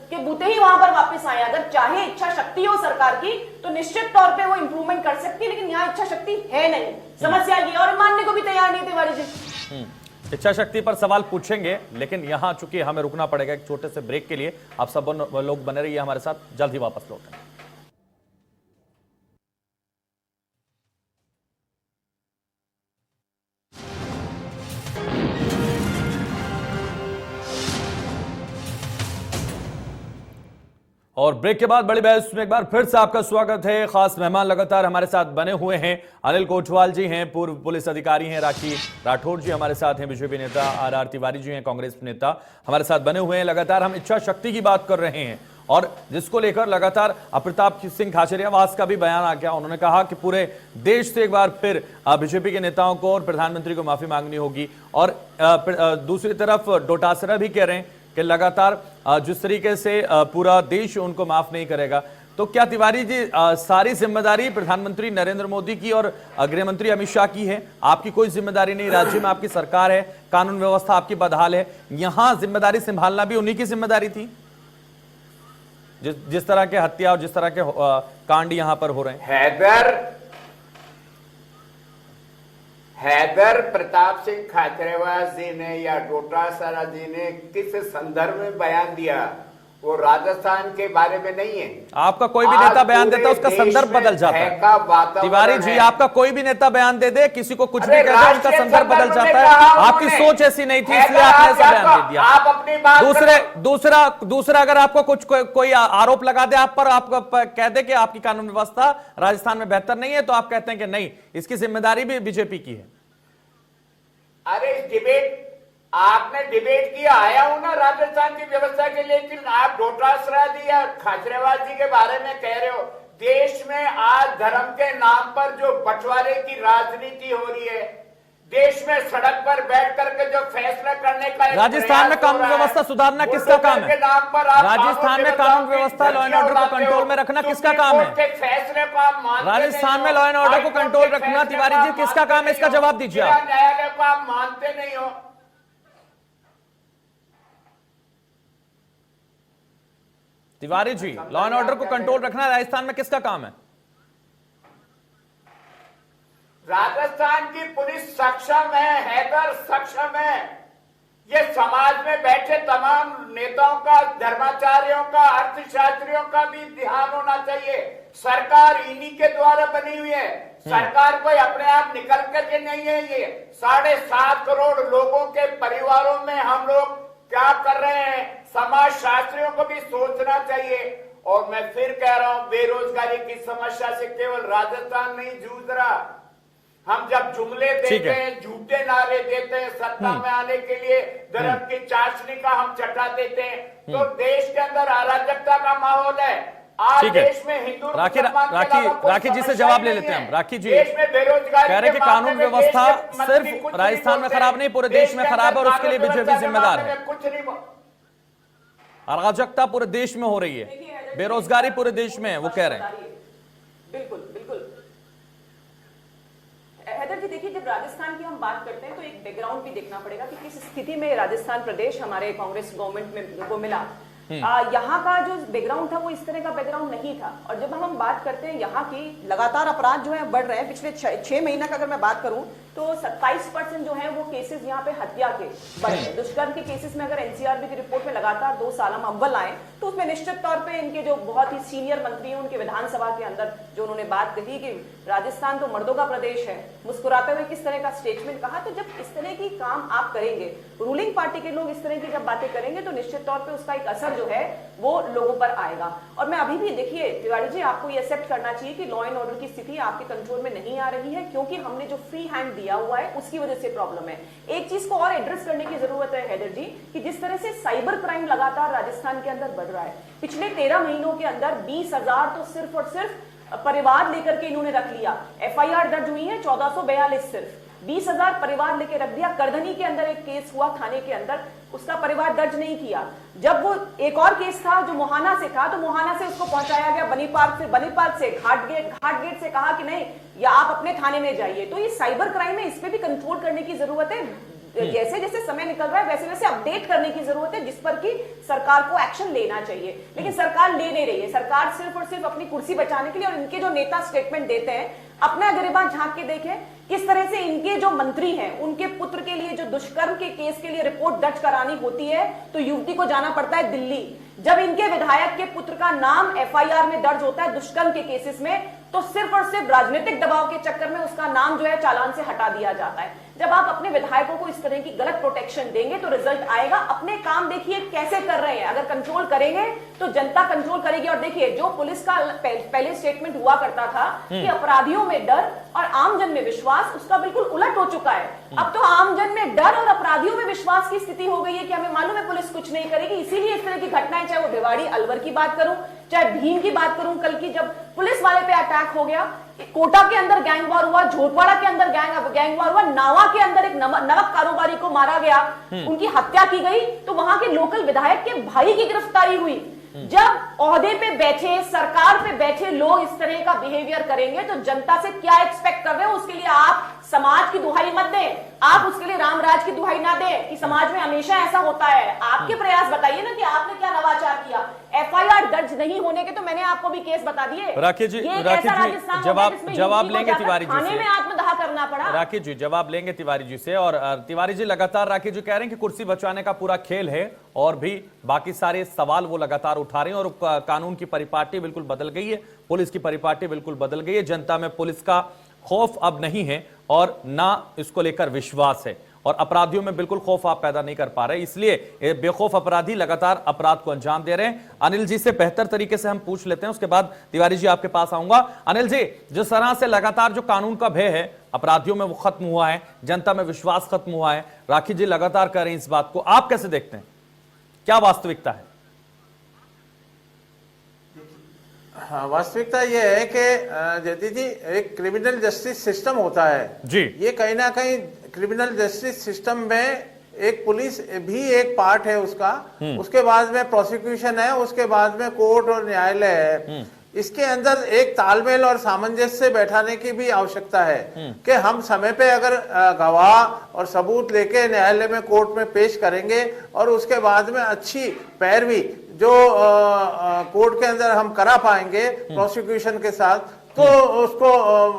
के बूते ही वहां पर वापस आए। अगर चाहे इच्छा शक्ति हो सरकार की तो निश्चित तौर पे वो इंप्रूवमेंट कर सकती है, लेकिन यहाँ इच्छा शक्ति है नहीं। समस्या ये, और मानने को भी तैयार नहीं तिवारी जी। इच्छा शक्ति पर सवाल पूछेंगे, लेकिन यहां चूंकि हमें रुकना पड़ेगा एक छोटे से ब्रेक के लिए। आप सब लोग बने रहिए हमारे साथ, जल्द ही वापस लौटेंगे। और ब्रेक के बाद बड़ी बहस में एक बार फिर से आपका स्वागत है। खास मेहमान लगातार हमारे साथ बने हुए हैं। अनिल कोटवाल जी हैं, पूर्व पुलिस अधिकारी हैं। राखी राठौड़ जी हमारे साथ हैं, बीजेपी नेता। आर तिवारी जी हैं, कांग्रेस नेता, हमारे साथ बने हुए हैं। लगातार हम इच्छा शक्ति की बात कर रहे हैं, और जिसको लेकर लगातार प्रताप सिंह खाचरियावास का भी बयान आ गया। उन्होंने कहा कि पूरे देश से एक बार फिर बीजेपी के नेताओं को और प्रधानमंत्री को माफी मांगनी होगी। और दूसरी तरफ डोटासरा भी कह रहे हैं कि लगातार जिस तरीके से पूरा देश उनको माफ नहीं करेगा। तो क्या तिवारी जी, सारी जिम्मेदारी प्रधानमंत्री नरेंद्र मोदी की और गृह मंत्री अमित शाह की है? आपकी कोई जिम्मेदारी नहीं? राज्य में आपकी सरकार है, कानून व्यवस्था आपकी बदहाल है, यहां जिम्मेदारी संभालना भी उन्हीं की जिम्मेदारी थी, जिस तरह के हत्या और जिस तरह के कांड यहां पर हो रहे हैं। हैदर प्रताप सिंह खाचरियावास जी ने या डोटासरा जी ने किस संदर्भ में बयान दिया, वो राजस्थान के बारे में नहीं है। आपका कोई भी नेता बयान देता है, उसका संदर्भ बदल जाता है। तिवारी जी, आपका कोई भी नेता बयान दे दे, किसी को कुछ भी कह दे, उनका संदर्भ बदल जाता है। आपकी सोच ऐसी नहीं थी, इसलिए आपने ऐसा बयान दे दिया। आप अपनी बात दूसरा अगर आपको कुछ कोई आरोप लगा दे आप पर, आपको कह दे कि आपकी कानून व्यवस्था राजस्थान में बेहतर नहीं है, तो आप कहते हैं कि नहीं, इसकी जिम्मेदारी भी बीजेपी की है। अरे डिबेट आपने डिबेट किया, आया हूं ना राजस्थान की व्यवस्था के लिए, लेकिन आप डोटासरा जी या खाचरियावास जी के बारे में कह रहे हो। देश में आज धर्म के नाम पर जो बंटवारे की राजनीति हो रही है, देश में सड़क पर बैठ करके जो फैसला करने का राजस्थान में कानून व्यवस्था सुधारना किसका काम है? राजस्थान में कानून व्यवस्था, लॉ एंड ऑर्डर को कंट्रोल में रखना किसका काम है? फैसले को आप मानते राजस्थान में लॉ एंड ऑर्डर को कंट्रोल रखना तिवारी जी किसका काम है? इसका जवाब दीजिए आप। न्यायालय को आप मानते नहीं हो। Tiwari ji, law and order को कंट्रोल रखना राजस्थान में किसका काम है? राजस्थान की पुलिस सक्षम है, हैदर सक्षम है। ये समाज में बैठे तमाम नेताओं का, धर्माचार्यों का, अर्थशास्त्रियों का भी ध्यान होना चाहिए। सरकार इन्हीं के द्वारा बनी हुई है। सरकार कोई अपने आप निकल करके नहीं है। ये 7.5 करोड़ लोगों के परिवारों में हम लोग क्या कर रहे हैं, समाज शास्त्रियों को भी सोचना चाहिए। और मैं फिर कह रहा हूं, बेरोजगारी की समस्या से केवल राजस्थान नहीं जूझ रहा। हम जब जुमले देते हैं, झूठे नारे देते हैं, सत्ता में आने के लिए धर्म की चाशनी का हम चटा देते हैं, तो देश के अंदर अराजकता का माहौल है। आज ठीक है। देश में हिंदू राखी मुसलमान के अलावा कोई राखी जी से समस्या जवाब ही ले नहीं लेते हैं है। हम। राखी जी देश में बेरोजगारी कह रहे के कि कानून मामले में व्यवस्था देश के मंत्री सिर्फ कुछ नहीं राजस्थान में बोलते। खराब नहीं, पूरे देश में के खराब है और अंदर उसके लिए कानून बीजेपी व्यवस्था के जिम्मेदार मामले है। में कुछ नहीं अराजकता पूरे देश में हो रही है, बेरोजगारी पूरे देश में है, वो कह रहे हैं। बिल्कुल बिल्कुल। हैदर जी देखिए, जब राजस्थान की हम बात करते हैं तो एक बैकग्राउंड भी देखना पड़ेगा कि किस स्थिति में राजस्थान प्रदेश हमारे कांग्रेस गवर्नमेंट में को मिला। यहाँ का जो बैकग्राउंड था वो इस तरह का बैकग्राउंड नहीं था। और जब हम बात करते हैं यहाँ की लगातार अपराध जो है बढ़ रहे हैं, पिछले 6 महीना का अगर मैं बात करूं तो 27% जो है वो केसेस यहाँ पे हत्या के बढ़े हैं। दुष्कर्म के केसेस में अगर एनसीआरबी की रिपोर्ट में लगातार 2 साल हम अव्वल आए तो उसमें निश्चित तौर पे इनके जो बहुत ही सीनियर मंत्री हैं उनके विधानसभा के अंदर जो उन्होंने बात कही कि राजस्थान तो मर्दों का प्रदेश है, मुस्कुराते हुए किस तरह का स्टेटमेंट कहा। तो जब इस तरह की काम आप करेंगे, रूलिंग पार्टी के लोग इस तरह की जब बातें करेंगे तो निश्चित तौर पर उसका एक असर जो है वो लोगों पर आएगा। और मैं अभी भी देखिए तिवारी जी, आपको ये एक्सेप्ट करना चाहिए कि लॉ एंड ऑर्डर की स्थिति आपके कंट्रोल में नहीं आ रही है, क्योंकि हमने जो फ्री हैंड दिया हुआ है उसकी वजह से प्रॉब्लम है। एक चीज को और एड्रेस करने की जरूरत है हैदर जी कि जिस तरह से साइबर क्राइम लगातार राजस्थान के अंदर बढ़ रहा है, पिछले 13 महीनों के अंदर 20,000 तो सिर्फ और सिर्फ परिवार लेकर के इन्होंने रख लिया। एफआईआर दर्ज हुई है 1442, सिर्फ 20,000 परिवार लेके रख दिया। करधनी के अंदर एक केस हुआ थाने के अंदर, उसका परिवार दर्ज नहीं किया। जब वो एक और केस था जो मोहाना से था तो मोहाना से उसको पहुंचाया गया बनी पार्क से, बनी पार्क से घाट गेट से कहा कि नहीं या आप अपने थाने में जाइए। तो ये साइबर क्राइम है, इस पे भी कंट्रोल करने की जरूरत है। जैसे जैसे समय निकल रहा है वैसे वैसे अपडेट करने की जरूरत है, जिस पर कि सरकार को एक्शन लेना चाहिए। लेकिन सरकार ले नहीं रही है। सरकार सिर्फ और सिर्फ अपनी कुर्सी बचाने के लिए, और इनके जो नेता स्टेटमेंट देते हैं, अपना गिरेबान झांक के देखें किस तरह से इनके जो मंत्री हैं उनके पुत्र के लिए जो दुष्कर्म के केस के लिए रिपोर्ट दर्ज करानी होती है तो युवती को जाना पड़ता है दिल्ली। जब इनके विधायक के पुत्र का नाम एफआईआर में दर्ज होता है दुष्कर्म के केसेस में तो सिर्फ और सिर्फ राजनीतिक दबाव के चक्कर में उसका नाम जो है चालान से हटा दिया जाता है। जब आप अपने विधायकों को इस तरह की गलत प्रोटेक्शन देंगे तो रिजल्ट आएगा। अपने काम देखिए कैसे कर रहे हैं, अगर कंट्रोल करेंगे तो जनता कंट्रोल करेगी। और देखिए जो पुलिस का पहले स्टेटमेंट हुआ करता था कि अपराधियों में डर और आमजन में विश्वास, उसका बिल्कुल उलट हो चुका है। अब तो आमजन में डर और अपराधियों में विश्वास की स्थिति हो गई है कि हमें मालूम है पुलिस कुछ नहीं करेगी। इसीलिए इस तरह की घटनाएं, चाहे वो भिवाड़ी अलवर की बात करूं, चाहे भीम की बात करूं, कल की जब पुलिस वाले पे अटैक हो गया, कोटा के अंदर गैंग वार हुआ, झोटवाड़ा के अंदर गैंग वार हुआ, नावा के अंदर एक नमक कारोबारी को मारा गया, उनकी हत्या की गई, तो वहां के लोकल विधायक के भाई की गिरफ्तारी हुई। जब ओहदे पे बैठे, सरकार पे बैठे लोग इस तरह का बिहेवियर करेंगे तो जनता से क्या एक्सपेक्ट कर रहे हो? उसके लिए आप समाज की दुहाई मत दें, आप उसके लिए रामराज की दुहाई ना दें कि समाज में हमेशा ऐसा होता है। आपके प्रयास बताइए ना कि आपने क्या नवाचार किया। एफआईआर दर्ज नहीं होने के तो मैंने आपको भी केस बता दिए। राखी जी जवाब लेंगे तिवारी जी से। में आत्मदाह करना पड़ा। राखी जी जवाब लेंगे तिवारी जी से। और तिवारी जी लगातार राखी जी कह रहे हैं कि कुर्सी बचाने का पूरा खेल है और भी बाकी सारे सवाल वो लगातार उठा रहे हैं और कानून की परिपाटी बिल्कुल बदल गई है, पुलिस की परिपाटी बिल्कुल बदल गई है। जनता में पुलिस का खौफ अब नहीं है और ना इसको लेकर विश्वास है और अपराधियों में बिल्कुल खौफ आप पैदा नहीं कर पा रहे, इसलिए बेखौफ अपराधी लगातार अपराध को अंजाम दे रहे हैं। अनिल जी से बेहतर तरीके से हम पूछ लेते हैं, उसके बाद तिवारी जी आपके पास आऊंगा। अनिल जी, जिस तरह से लगातार जो कानून का भय है अपराधियों में वो खत्म हुआ है, जनता में विश्वास खत्म हुआ है, राखी जी लगातार कर रहे हैं इस बात को, आप कैसे देखते हैं, क्या वास्तविकता है? हाँ, वास्तविकता ये है कि जयती जी एक क्रिमिनल जस्टिस सिस्टम होता है जी, ये कहीं ना कहीं क्रिमिनल जस्टिस सिस्टम में एक पुलिस भी एक पार्ट है उसका, उसके बाद में प्रोसिक्यूशन है, उसके बाद में कोर्ट और न्यायालय है। इसके अंदर एक तालमेल और सामंजस्य बैठाने की भी आवश्यकता है कि हम समय पे अगर गवाह और सबूत लेके न्यायालय में कोर्ट में पेश करेंगे और उसके बाद में अच्छी पैरवी जो कोर्ट के अंदर हम करा पाएंगे प्रोसिक्यूशन के साथ, तो उसको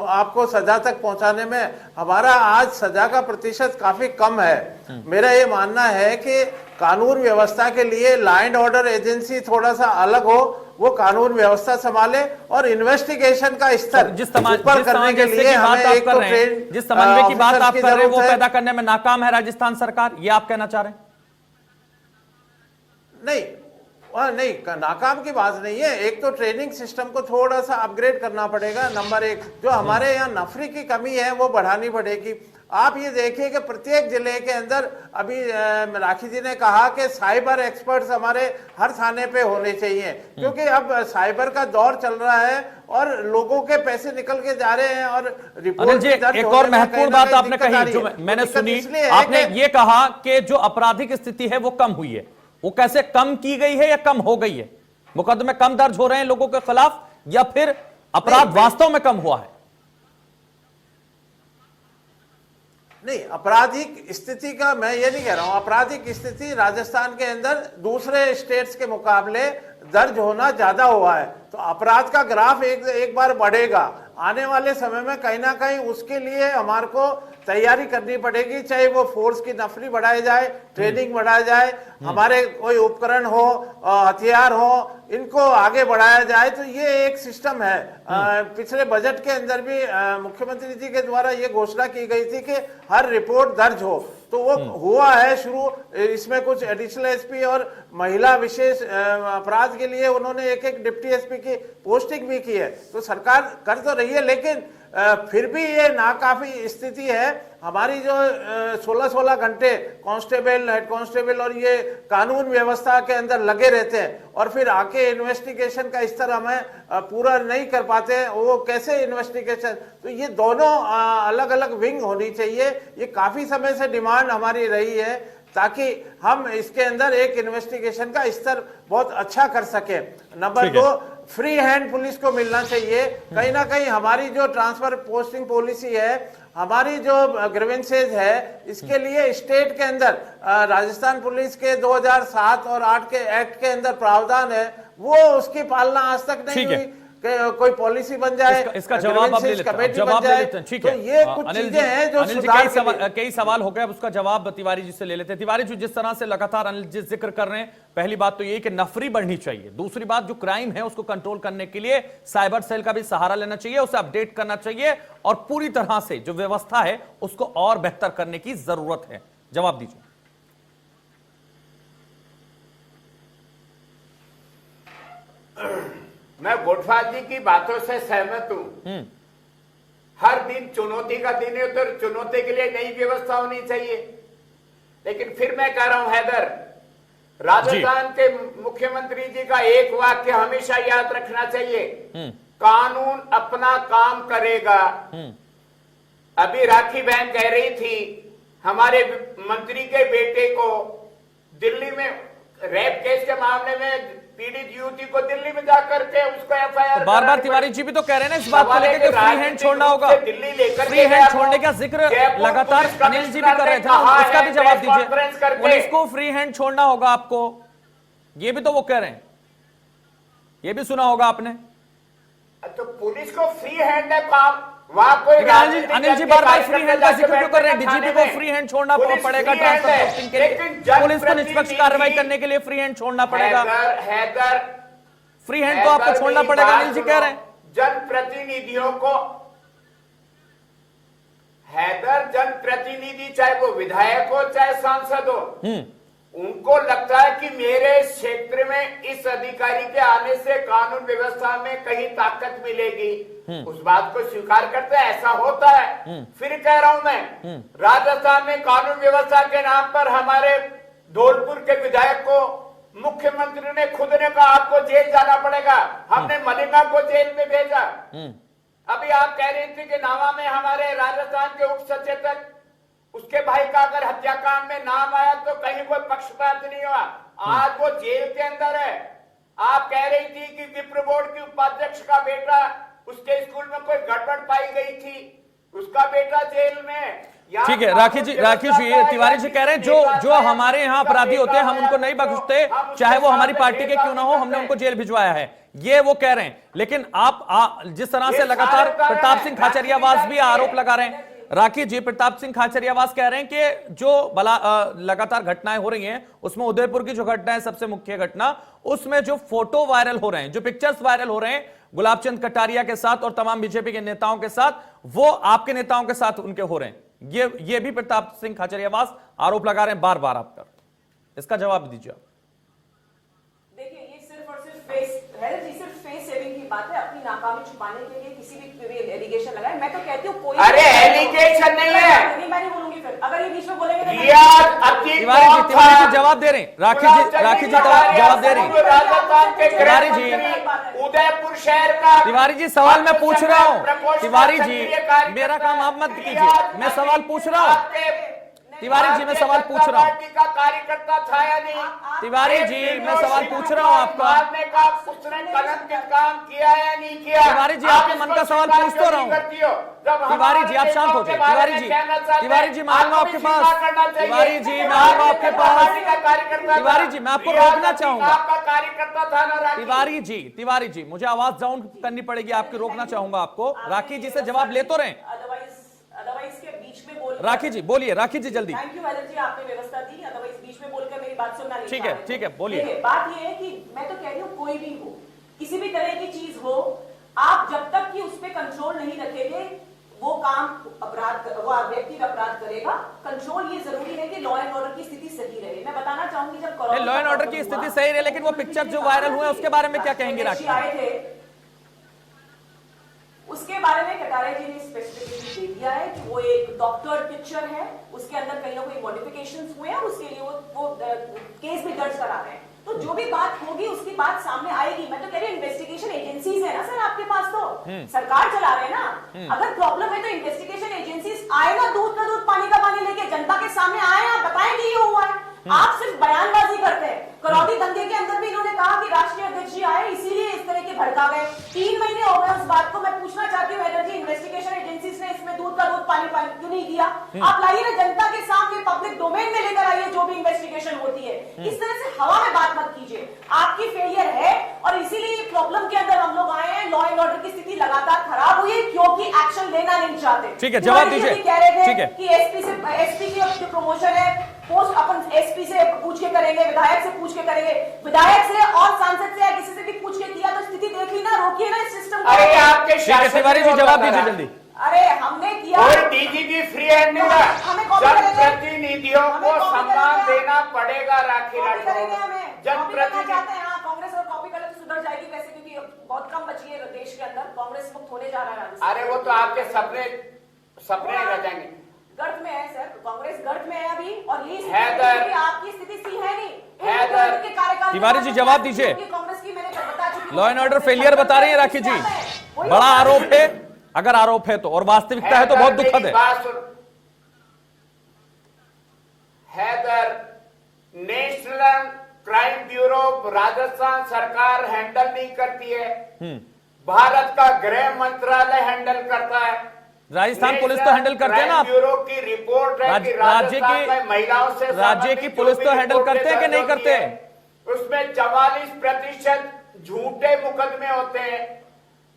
आपको सजा तक पहुंचाने में हमारा आज सजा का प्रतिशत काफी कम है। मेरा ये मानना है कि कानून व्यवस्था के लिए लॉ एंड ऑर्डर एजेंसी थोड़ा सा अलग हो, वो कानून व्यवस्था संभाले और इन्वेस्टिगेशन का स्तर ऊपर करने के लिए हमें एक तो ट्रेन, जिस समन्वय की बात आप कर रहे हैं वो पैदा करने में नाकाम है राजस्थान सरकार, ये आप कहना चाह रहे हैं? नहीं, नहीं, नाकाम की बात नहीं है। एक तो ट्रेनिंग सिस्टम को थोड़ा सा अपग्रेड करना पड़ेगा। नंबर एक, जो हमारे यहाँ नफरी की कमी है वो बढ़ानी पड़ेगी। आप ये देखिए कि प्रत्येक जिले के अंदर, अभी राखी जी ने कहा कि साइबर एक्सपर्ट्स हमारे हर थाने पे होने चाहिए, क्योंकि अब साइबर का दौर चल रहा है और लोगों के पैसे निकल के जा रहे हैं। और अनिल जी, एक और महत्वपूर्ण बात आपने कही जो मैंने सुनी, आपने ये कहा कि जो आपराधिक स्थिति है वो कम हुई है। वो कैसे कम की गई है या कम हो गई है? मुकदमे कम दर्ज हो रहे हैं लोगों के खिलाफ या फिर अपराध वास्तव में कम हुआ है? नहीं, आपराधिक स्थिति का मैं ये नहीं कह रहा हूं। आपराधिक स्थिति राजस्थान के अंदर दूसरे स्टेट्स के मुकाबले दर्ज होना ज्यादा हुआ है, तो अपराध का ग्राफ एक बार बढ़ेगा। आने वाले समय में कहीं ना कहीं उसके लिए हमारे को तैयारी करनी पड़ेगी, चाहे वो फोर्स की नफरी बढ़ाई जाए, ट्रेनिंग बढ़ाया जाए, हमारे कोई उपकरण हो, हथियार हो, इनको आगे बढ़ाया जाए। तो ये एक सिस्टम है। पिछले बजट के अंदर भी मुख्यमंत्री जी के द्वारा ये घोषणा की गई थी कि हर रिपोर्ट दर्ज हो, तो वो हुआ है शुरू। इसमें कुछ एडिशनल एसपी और महिला विशेष अपराध के लिए उन्होंने एक डिप्टी एसपी की पोस्टिंग भी की है। तो सरकार कर तो रही है, लेकिन फिर भी ये नाकाफी स्थिति है। हमारी जो 16-16 घंटे कांस्टेबल, हेड कांस्टेबल और ये कानून व्यवस्था के अंदर लगे रहते हैं और फिर आके इन्वेस्टिगेशन का स्तर हमें पूरा नहीं कर पाते, वो कैसे इन्वेस्टिगेशन? तो ये दोनों अलग अलग विंग होनी चाहिए। ये काफी समय से डिमांड हमारी रही है, ताकि हम इसके अंदर एक इन्वेस्टिगेशन का स्तर बहुत अच्छा कर सके। नंबर 2, फ्री हैंड पुलिस को मिलना चाहिए। कहीं ना कहीं हमारी जो ट्रांसफर पोस्टिंग पॉलिसी है, हमारी जो ग्रीवेंसेज है, इसके लिए स्टेट के अंदर राजस्थान पुलिस के 2007 और 8 के एक्ट के अंदर प्रावधान है, वो उसकी पालना आज तक नहीं हुई। कोई पॉलिसी बन जाए, इसका जवाब आप ले लेते हैं, जवाब ले लेते हैं। ठीक है, तो ये कुछ चीजें हैं जो कई सवाल हो गए, अब उसका जवाब तिवारी जी से ले लेते हैं। तिवारी जी, जिस तरह से लगातार अनिल जी जिक्र कर रहे हैं, पहली बात तो ये कि नफरी बढ़नी चाहिए। दूसरी बात, जो क्राइम है उसको कंट्रोल करने के लिए साइबर सेल का भी सहारा लेना चाहिए, उसे अपडेट करना चाहिए और पूरी तरह से जो व्यवस्था है उसको और बेहतर करने की जरूरत है। जवाब दीजिए। मैं गोडफा जी की बातों से सहमत हूं। हर दिन चुनौती का दिन है, तो चुनौती के लिए नई व्यवस्था होनी चाहिए। लेकिन फिर मैं कह रहा हूं हैदर, राजस्थान के मुख्यमंत्री जी का एक वाक्य हमेशा याद रखना चाहिए, कानून अपना काम करेगा। अभी राखी बहन कह रही थी, हमारे मंत्री के बेटे को दिल्ली में रेप केस के मामले में पीड़ित युवती को दिल्ली में जाकर के उसको एफआईआर, बार बार तिवारी जी भी तो कह रहे हैं ना इस बात को लेकर कि फ्री हैंड छोड़ना होगा। दिल्ली लेकर फ्री हैंड छोड़ने का जिक्र लगातार अनिल जी भी कर रहे थे, उसका भी जवाब दीजिए। पुलिस को फ्री हैंड छोड़ना होगा आपको, ये भी तो वो कह रहे हैं, ये भी सुना होगा आपने। तो पुलिस को फ्री हैंड है काम, वहां कोई अनिल जी बार बार फ्री हैंड का जिक्र क्यों कर रहे हैं? डीजीपी को फ्री हैंड छोड़ना पड़ेगा ट्रांसफर पोस्टिंग के लिए, पुलिस को निष्पक्ष कार्रवाई करने के लिए फ्री हैंड छोड़ना पड़ेगा। हैदर, फ्री हैंड तो आपको छोड़ना पड़ेगा, अनिल जी कह रहे हैं। जनप्रतिनिधियों को, हैदर, जनप्रतिनिधि चाहे वो विधायक हो चाहे सांसद हो, उनको लगता है कि मेरे क्षेत्र में इस अधिकारी के आने से कानून व्यवस्था में कहीं ताकत मिलेगी, उस बात को स्वीकार करते हैं। ऐसा होता है। फिर कह रहा हूं मैं, राजस्थान में कानून व्यवस्था के नाम पर हमारे धौलपुर के विधायक को मुख्यमंत्री ने खुद ने कहा आपको जेल जाना पड़ेगा, हमने मलिंगा को जेल में भेजा। अभी आप कह रहे थे कि नावा में हमारे राजस्थान के उप सचेतक, उसके भाई का अगर हत्याकांड में नाम आया तो कहीं कोई पक्षपात नहीं हुआ, आज वो जेल के अंदर है। आप कह रही थी कि विप्र बोर्ड की उपाध्यक्ष का बेटा, उसके स्कूल में कोई गड़बड़ पाई गई थी, उसका बेटा जेल में। ठीक है, राखी जी, तिवारी जी कह रहे हैं जो हमारे यहाँ अपराधी होते हैं हम उनको नहीं बख्शते, चाहे वो हमारी पार्टी के क्यों ना हो, हमने उनको जेल भिजवाया है, ये वो कह रहे हैं। लेकिन आप जिस तरह से लगातार प्रताप सिंह खाचरियावास भी आरोप लगा रहे हैं, राखी जी, प्रताप सिंह खाचरियावास कह रहे हैं कि जो लगातार घटनाएं हो रही हैं उसमें उदयपुर की जो घटना है सबसे मुख्य घटना, उसमें जो फोटो वायरल हो रहे हैं, जो पिक्चर्स वायरल हो रहे हैं गुलाब चंद कटारिया के साथ और तमाम बीजेपी के नेताओं के साथ, वो आपके नेताओं के साथ उनके हो रहे हैं। ये भी प्रताप सिंह खाचरियावास आरोप लगा रहे हैं बार बार आप पर, इसका जवाब दीजिए। देखिए, बात है, अपनी नाकामी छुपाने के लिए किसी भी एलिगेशन लगाए। मैं तो कहती हूँ कोई, अरे एलिगेशन नहीं है, नहीं मैं नहीं बोलूंगी फिर, अगर ये बीच में बोलेंगे तो तिवारी जी जवाब दे रहे हैं, राखी जी जवाब दे रही हैं। राजस्थान के तिवारी जी, उदयपुर शहर का तिवारी जी सवाल मैं पूछ रहा हूँ, तिवारी जी मेरा काम आप मत कीजिए, मैं सवाल पूछ रहा हूँ। तिवारी जी मैं सवाल पूछ रहा हूँ, पार्टी का कार्यकर्ता था या नहीं? तिवारी जी मैं सवाल पूछ रहा हूँ आपका, आपने कहा उसने कलंकित काम किया या नहीं किया? तिवारी जी आपके मन का सवाल पूछ तो रहा हूँ। तिवारी जी आप शांत हो जाए, तिवारी जी मैं आऊंगा आपके पास, तिवारी जी मैं आऊंगा आपके पास, तिवारी जी मैं आपको रोकना चाहूंगा, आपका कार्यकर्ता था ना? तिवारी जी मुझे आवाज डाउन करनी पड़ेगी आपकी, रोकना चाहूंगा आपको। राखी जी से जवाब ले तो रहे, अदरवाइज के बीच में बोल, राखी जी बोलिए, राखी जी जल्दी। थैंक यू जी, आपने व्यवस्था दी, अदरवाइज बीच में बोलकर मेरी बात सुनना नहीं। ठीक है बोलिए। बात ये है कि मैं तो कह रही हूँ कोई भी हो, किसी भी तरह की चीज हो, आप जब तक कि उस पर कंट्रोल नहीं रखेंगे वो काम वो व्यक्ति अपराध करेगा। कंट्रोल ये जरूरी है कि लॉ एंड ऑर्डर की स्थिति सही रहे। मैं बताना चाहूंगी जब लॉ एंड ऑर्डर की स्थिति सही रहे, लेकिन वो पिक्चर जो वायरल हुए उसके बारे में क्या कहेंगे राखी? आए थे उसके बारे में कटारे जी ने स्पेसिफिकेशन दे दिया है कि वो एक डॉक्टर पिक्चर है, उसके अंदर कहीं ना कहीं मॉडिफिकेशंस हुए हैं और उसके लिए वो केस भी दर्ज करा रहे हैं। तो जो भी बात होगी उसकी बात सामने आएगी। मैं तो कह रही हूँ इन्वेस्टिगेशन एजेंसीज है ना सर आपके पास, तो सरकार चला रहे हैं ना। अगर प्रॉब्लम है तो इन्वेस्टिगेशन एजेंसीज आए ना, दूध का दूध पानी का पानी लेके जनता के सामने आए, आप बताएं कि ये हुआ है। आप सिर्फ बयानबाजी करते हैं। करौली दंगे के अंदर भी इन्होंने कहा कि राष्ट्रीय अध्यक्ष जी आए इसीलिए इस तरह के भड़का गए। 3 महीने हो गए उस बात को। मैं पूछना चाहती हूँ एनर्जी इन्वेस्टिगेशन एजेंसीज ने इसमें दूध का दूध पानी पानी क्यों नहीं किया? आप लाइए ना, जनता के सामने पब्लिक डोमेन में लेकर आइए जो भी इन्वेस्टिगेशन होती है। इस तरह से हवा में बात मत कीजिए। आपकी फेलियर है और इसीलिए प्रॉब्लम के अंदर हम लोग आए हैं। लॉ एंड ऑर्डर की स्थिति लगातार खराब हुई है क्योंकि एक्शन लेना नहीं चाहते। ठीक है, जवाब दीजिए। कह रहे ठीक थे है कि एसपी की जो प्रमोशन है पोस्ट अपन एसपी से पूछ के करेंगे, विधायक से पूछ के करेंगे, विधायक से और सांसद से या किसी से भी पूछ के किया तो स्थिति देख ली ना, रोकिए ना इस सिस्टम को। अरे आपके शासन तिवारी जी जवाब दीजिए जल्दी। अरे हमने किया, और डीजीपी फ्री हैंड नहीं रहा। जनप्रतिनिधियों को सम्मान देना पड़ेगा। राखी जनप्रतिनिधि चाहते हैं कांग्रेस और कॉपी कलर सुधर जाएगी वैसे, क्योंकि बहुत कम बची है देश के अंदर, कांग्रेस मुक्त होने जा रहा है। अरे वो तो आपके सपने रह जाएंगे। गर्त में है सर, कांग्रेस गर्त में है अभी, और ये हैदर आपकी स्थिति सी है नहीं। हैदर तिवारी जी जवाब दीजिए। कांग्रेस की मैंने बता चुकी, लॉ एंड ऑर्डर फेलियर बता रहे हैं राखी जी, बड़ा आरोप है। अगर आरोप है तो, और वास्तविकता है तो बहुत दुखद है। Haider, national crime bureau Rajasthan सरकार हैंडल नहीं करती है, भारत का गृह मंत्रालय हैंडल करता है। राजस्थान पुलिस तो हैंडल करते हैं ना। ब्यूरो की रिपोर्ट है कि राजस्थान में महिलाओं से राज्य की पुलिस तो हैंडल करते हैं कि नहीं करते? उसमें 44% झूठे मुकदमे होते हैं।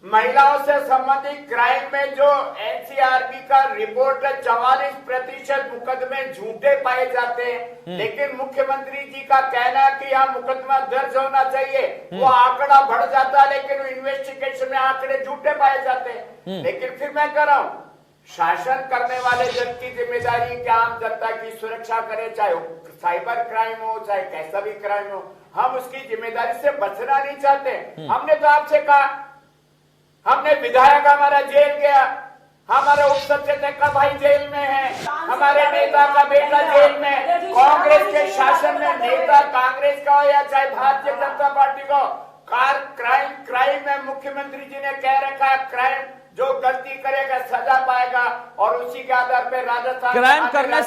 महिलाओं से संबंधित क्राइम में जो एनसीआरबी का रिपोर्ट है, 44% मुकदमे झूठे पाए जाते हैं। लेकिन मुख्यमंत्री जी का कहना है कि यहाँ मुकदमा दर्ज होना चाहिए, वो आंकड़ा बढ़ जाता है, लेकिन इन्वेस्टिगेशन में आंकड़े झूठे पाए जाते हैं। लेकिन फिर मैं कह रहा हूँ, शासन करने वाले जन की जिम्मेदारी कि आम जनता की सुरक्षा करे, चाहे साइबर क्राइम हो चाहे कैसा भी क्राइम हो। हम उसकी जिम्मेदारी से बचना नहीं चाहते। हमने तो आपसे कहा, हमने विधायक हमारा जेल गया, हमारे उप सचेतक का भाई जेल में है, हमारे नेता का बेटा जेल में। कांग्रेस के शासन में नेता कांग्रेस का हो या चाहे भारतीय जनता पार्टी का, क्राइम में मुख्यमंत्री जी ने कह रखा है क्राइम जो गलती करेगा सजा पाएगा, और उसी के आधार पर राजस्थान क्राइम करने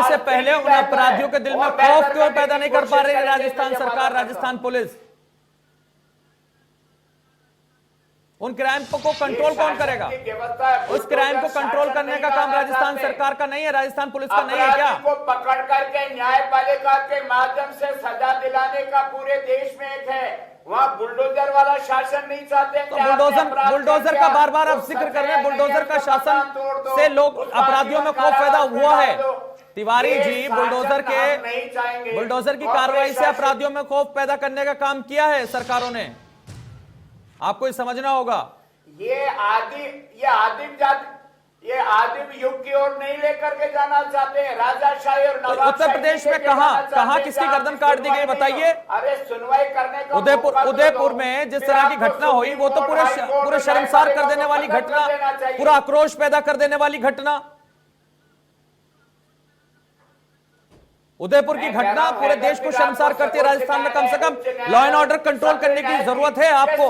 से पहले उन अपराधियों के दिल में खौफ क्यों पैदा नहीं कर पा रही है राजस्थान सरकार, राजस्थान पुलिस? उन क्राइम को कंट्रोल कौन करेगा? उस क्राइम को कंट्रोल करने का काम राजस्थान सरकार का नहीं है, राजस्थान पुलिस का नहीं है क्या? को पकड़ करके न्यायपालिका के माध्यम से सजा दिलाने का पूरे देश में एक है। वहाँ बुलडोजर वाला शासन नहीं चाहते। तो बुलडोजर का बार बार आप जिक्र कर रहे हैं। बुलडोजर का शासन से लोग अपराधियों में खौफ पैदा हुआ है। तिवारी जी, बुलडोजर की कार्रवाई से अपराधियों में खौफ पैदा करने का काम किया है सरकारों ने, आपको समझना होगा। ये आदिम युग की ओर नहीं लेकर के जाना चाहते हैं, राजाशाही और तो नवाबशाही उत्तर प्रदेश में लेके कहां जाना चाहते कहां हैं, किसकी जहां गर्दन काट दी सुनवाई गई नहीं बताइए। हो। अरे सुनवाई करने का उदयपुर मौका तो उदयपुर दो। में जिस फिर तरह की आपको घटना हुई वो तो सुप्रीम कोर्ट, हाई कोर्ट पूरे और शर्मसार कर न्यायपालिका देने को वाली खत्म घटना, कर देना चाहिए। पूरा आक्रोश पैदा कर देने वाली घटना, उदयपुर की मैं कह रहा घटना हूं, पूरे देश को अगर शर्मसार आपको करती है। राजस्थान में कम से कम उच्च न्यायालय, लॉ एंड ऑर्डर कंट्रोल करने की जरूरत है आपको।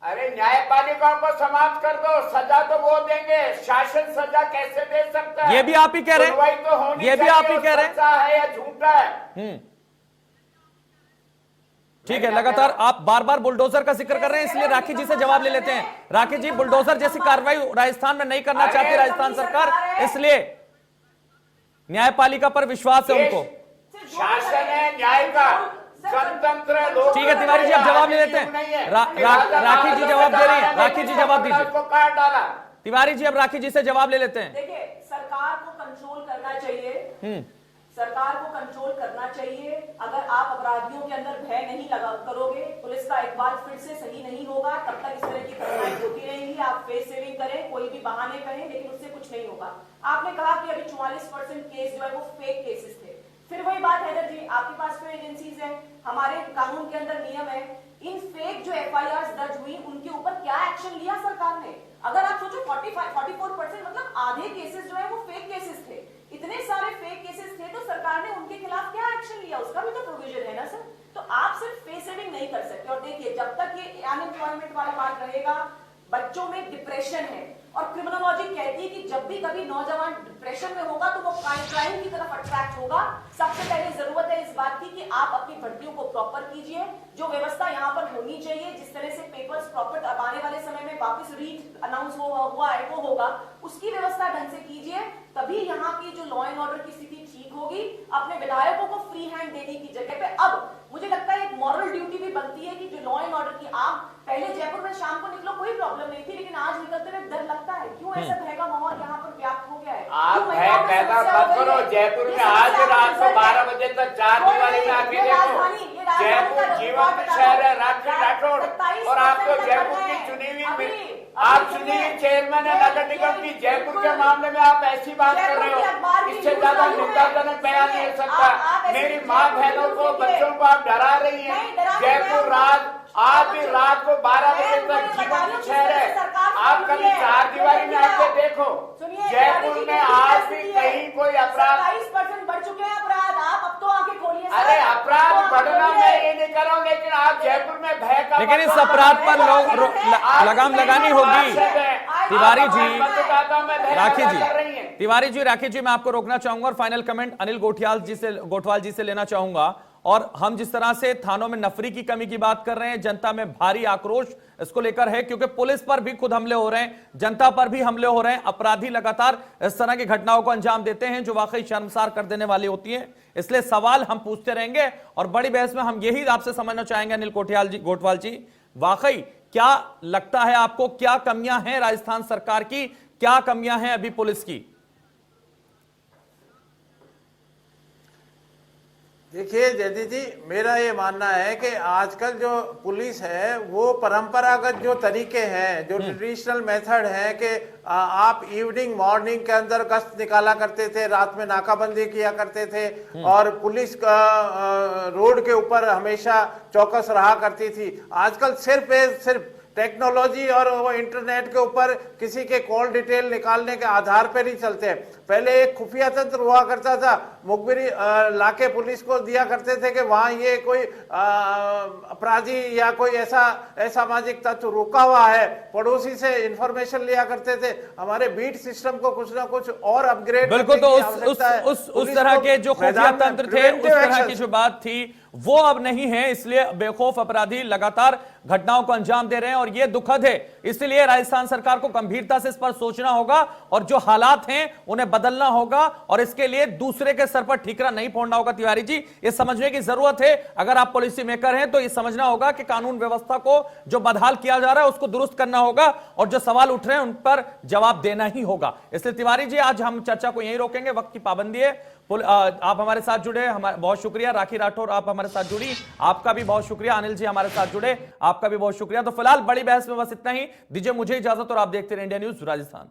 अरे न्यायपालिका को समाप्त कर दो, सजा तो वो देंगे, शासन सजा कैसे दे सकता है? ये भी आप ही कह रहे हैं, सुनवाई तो होनी ये भी चाहिए, आप ही कह रहे हैं। सच्चा है या झूठा है? ठीक है, लगातार आप बार बार बुलडोजर का जिक्र कर रहे हैं, इसलिए राखी जी से जवाब ले लेते हैं। राखी जी, बुलडोजर जैसी कार्रवाई राजस्थान में नहीं करना चाहती राजस्थान सरकार, इसलिए न्यायपालिका पर विश्वास है उनको। शासन है न्याय का, स्वतंत्र लोग। ठीक है तिवारी जी, आप जवाब ले लेते हैं। राखी जी जवाब दे रही हैं, राखी जी जवाब दीजिए। उसको काट डाला। तिवारी जी अब राखी जी से जवाब ले लेते हैं। देखिए, सरकार को कंट्रोल करना चाहिए, सरकार को कंट्रोल करना चाहिए। अगर आप अपराधियों के अंदर भय नहीं लगा करोगे, पुलिस का इकबाल फिर से सही नहीं होगा, तब तक इस तरह की घटनाएं होती रहेंगी। आप फेस सेविंग करें, कोई भी बहाने करें, लेकिन उससे कुछ नहीं होगा। आपने कहा कि अभी 44% केस जो है वो फेक केसेस थे। फिर वही बात हैदर जी, आपके पास फिर एजेंसीज हैं, हमारे कानून के अंदर नियम है, इन फेक जो एफआईआर दर्ज हुई उनके ऊपर क्या एक्शन लिया सरकार ने? अगर आप सोचो 44% मतलब आधे केसेस जो है वो फेक केसेस थे। इतने सारे फेक केसेस थे तो सरकार ने उनके खिलाफ क्या एक्शन लिया? उसका भी तो प्रोविजन है ना सर। तो आप सिर्फ फेस सेविंग नहीं कर सकते। और देखिए, जब तक ये अनएम्प्लॉयमेंट वाला बात रहेगा, बच्चों में डिप्रेशन है, और क्रिमिनोलॉजी कहती है कि जब भी कभी नौजवान डिप्रेशन में होगा तो वो क्राइम की तरफ अट्रैक्ट होगा। सबसे पहले जरूरत है इस बात की कि आप अपनी भर्तियों को प्रॉपर कीजिए, जो व्यवस्था यहाँ पर होनी चाहिए, जिस तरह से पेपर्स प्रॉपर अब आने वाले समय में वापस रीड अनाउंस हुआ है वो होगा, उसकी व्यवस्था ढंग से कीजिए, तभी यहाँ की जो लॉ एंड ऑर्डर की स्थिति ठीक होगी। अपने विधायकों को फ्री हैंड देने की जगह पे अब मुझे लगता है एक मॉरल ड्यूटी भी बनती है कि जो लॉ एंड ऑर्डर की, आप पहले जयपुर में शाम को निकलो कोई प्रॉब्लम नहीं थी, लेकिन आज निकलते हुए डर लगता है। क्यों ऐसा भय का माहौल यहाँ पर व्याप्त हो गया है? आप भय पैदा मत करो। जयपुर में आज रात को 12 बजे तक 4 दिवाली में आके देखो, जयपुर जीवंत शहर है। राखी राठौड़, और आप तो जयपुर की चुनी हुई, आप चुनी हुई चेयरमैन है नगर निगम की। जयपुर के मामले में आप ऐसी बात कर रहे हो, इससे ज्यादा निंदाजनक बयान नहीं हो सकता। मेरी माँ बहनों को, बच्चों को आप डरा रही हैं। जयपुर रात, आज भी रात को 12 बजे तक जीवन शहर है। आप कभी 4 दिवाली में आके देखो, जयपुर में आज भी कहीं कोई अपराध 27% बढ़ चुके हैं अपराध। आप अब तो आंखें खोलिए। अरे अपराध बढ़ना मैं ये नहीं कर रहा हूँ, लेकिन आप जयपुर में भय का, लेकिन इस अपराध पर लगाम लगानी होगी। तिवारी जी, राखी जी, तिवारी जी, राखी जी, मैं आपको रोकना चाहूंगा और फाइनल कमेंट अनिल गोठवाल जी से लेना चाहूंगा। और हम जिस तरह से थानों में नफरी की कमी की बात कर रहे हैं, जनता में भारी आक्रोश इसको लेकर है, क्योंकि पुलिस पर भी खुद हमले हो रहे हैं, जनता पर भी हमले हो रहे हैं। अपराधी लगातार इस तरह की घटनाओं को अंजाम देते हैं जो वाकई शर्मसार कर देने वाली होती हैं। इसलिए सवाल हम पूछते रहेंगे और बड़ी बहस में हम यही आपसे समझना चाहेंगे अनिल गोठवाल जी, वाकई क्या लगता है आपको, क्या कमियां हैं राजस्थान सरकार की, क्या कमियां हैं अभी पुलिस की? देखिए जयदी जी, मेरा ये मानना है कि आजकल जो पुलिस है वो परंपरागत जो तरीके हैं, जो ट्रेडिशनल मेथड है कि आप इवनिंग मॉर्निंग के अंदर गश्त निकाला करते थे, रात में नाकाबंदी किया करते थे और पुलिस रोड के ऊपर हमेशा चौकस रहा करती थी। आजकल सिर्फ टेक्नोलॉजी और वो इंटरनेट के ऊपर किसी के कॉल डिटेल निकालने के आधार पर ही चलते हैं। पहले एक खुफिया तंत्र हुआ करता था, मुखबिरी लाके पुलिस को दिया करते थे कि वहां ये कोई अपराधी या कोई ऐसा असामाजिक तत्व रुका हुआ है, पड़ोसी से इंफॉर्मेशन लिया करते थे। हमारे बीट सिस्टम को कुछ ना कुछ और अपग्रेड, बिल्कुल, तो उस तरह के जो खुफिया तंत्र थे, उस तरह की जो बात थी वो अब नहीं है, इसलिए बेखौफ अपराधी लगातार घटनाओं को अंजाम दे रहे हैं और यह दुखद है। इसलिए राजस्थान सरकार को गंभीरता से इस पर सोचना होगा और जो हालात हैं उन्हें बदलना होगा और इसके लिए दूसरे के सर पर ठीकरा नहीं फोड़ना होगा। तिवारी जी, ये समझने की जरूरत है, अगर आप पॉलिसी मेकर हैं तो ये समझना होगा कि कानून व्यवस्था को जो बदहाल किया जा रहा है उसको दुरुस्त करना होगा और जो सवाल उठ रहे हैं उन पर जवाब देना ही होगा। इसलिए तिवारी जी, आज हम चर्चा को यहीं रोकेंगे, वक्त की पाबंदी है। आप हमारे साथ जुड़े, बहुत शुक्रिया। राखी राठौर, आप हमारे साथ जुड़ी, आपका भी बहुत शुक्रिया। अनिल जी हमारे साथ जुड़े, आप आपका भी बहुत शुक्रिया। तो फिलहाल बड़ी बहस में बस इतना ही, दीजिए मुझे इजाजत और आप देखते रहे इंडिया न्यूज राजस्थान।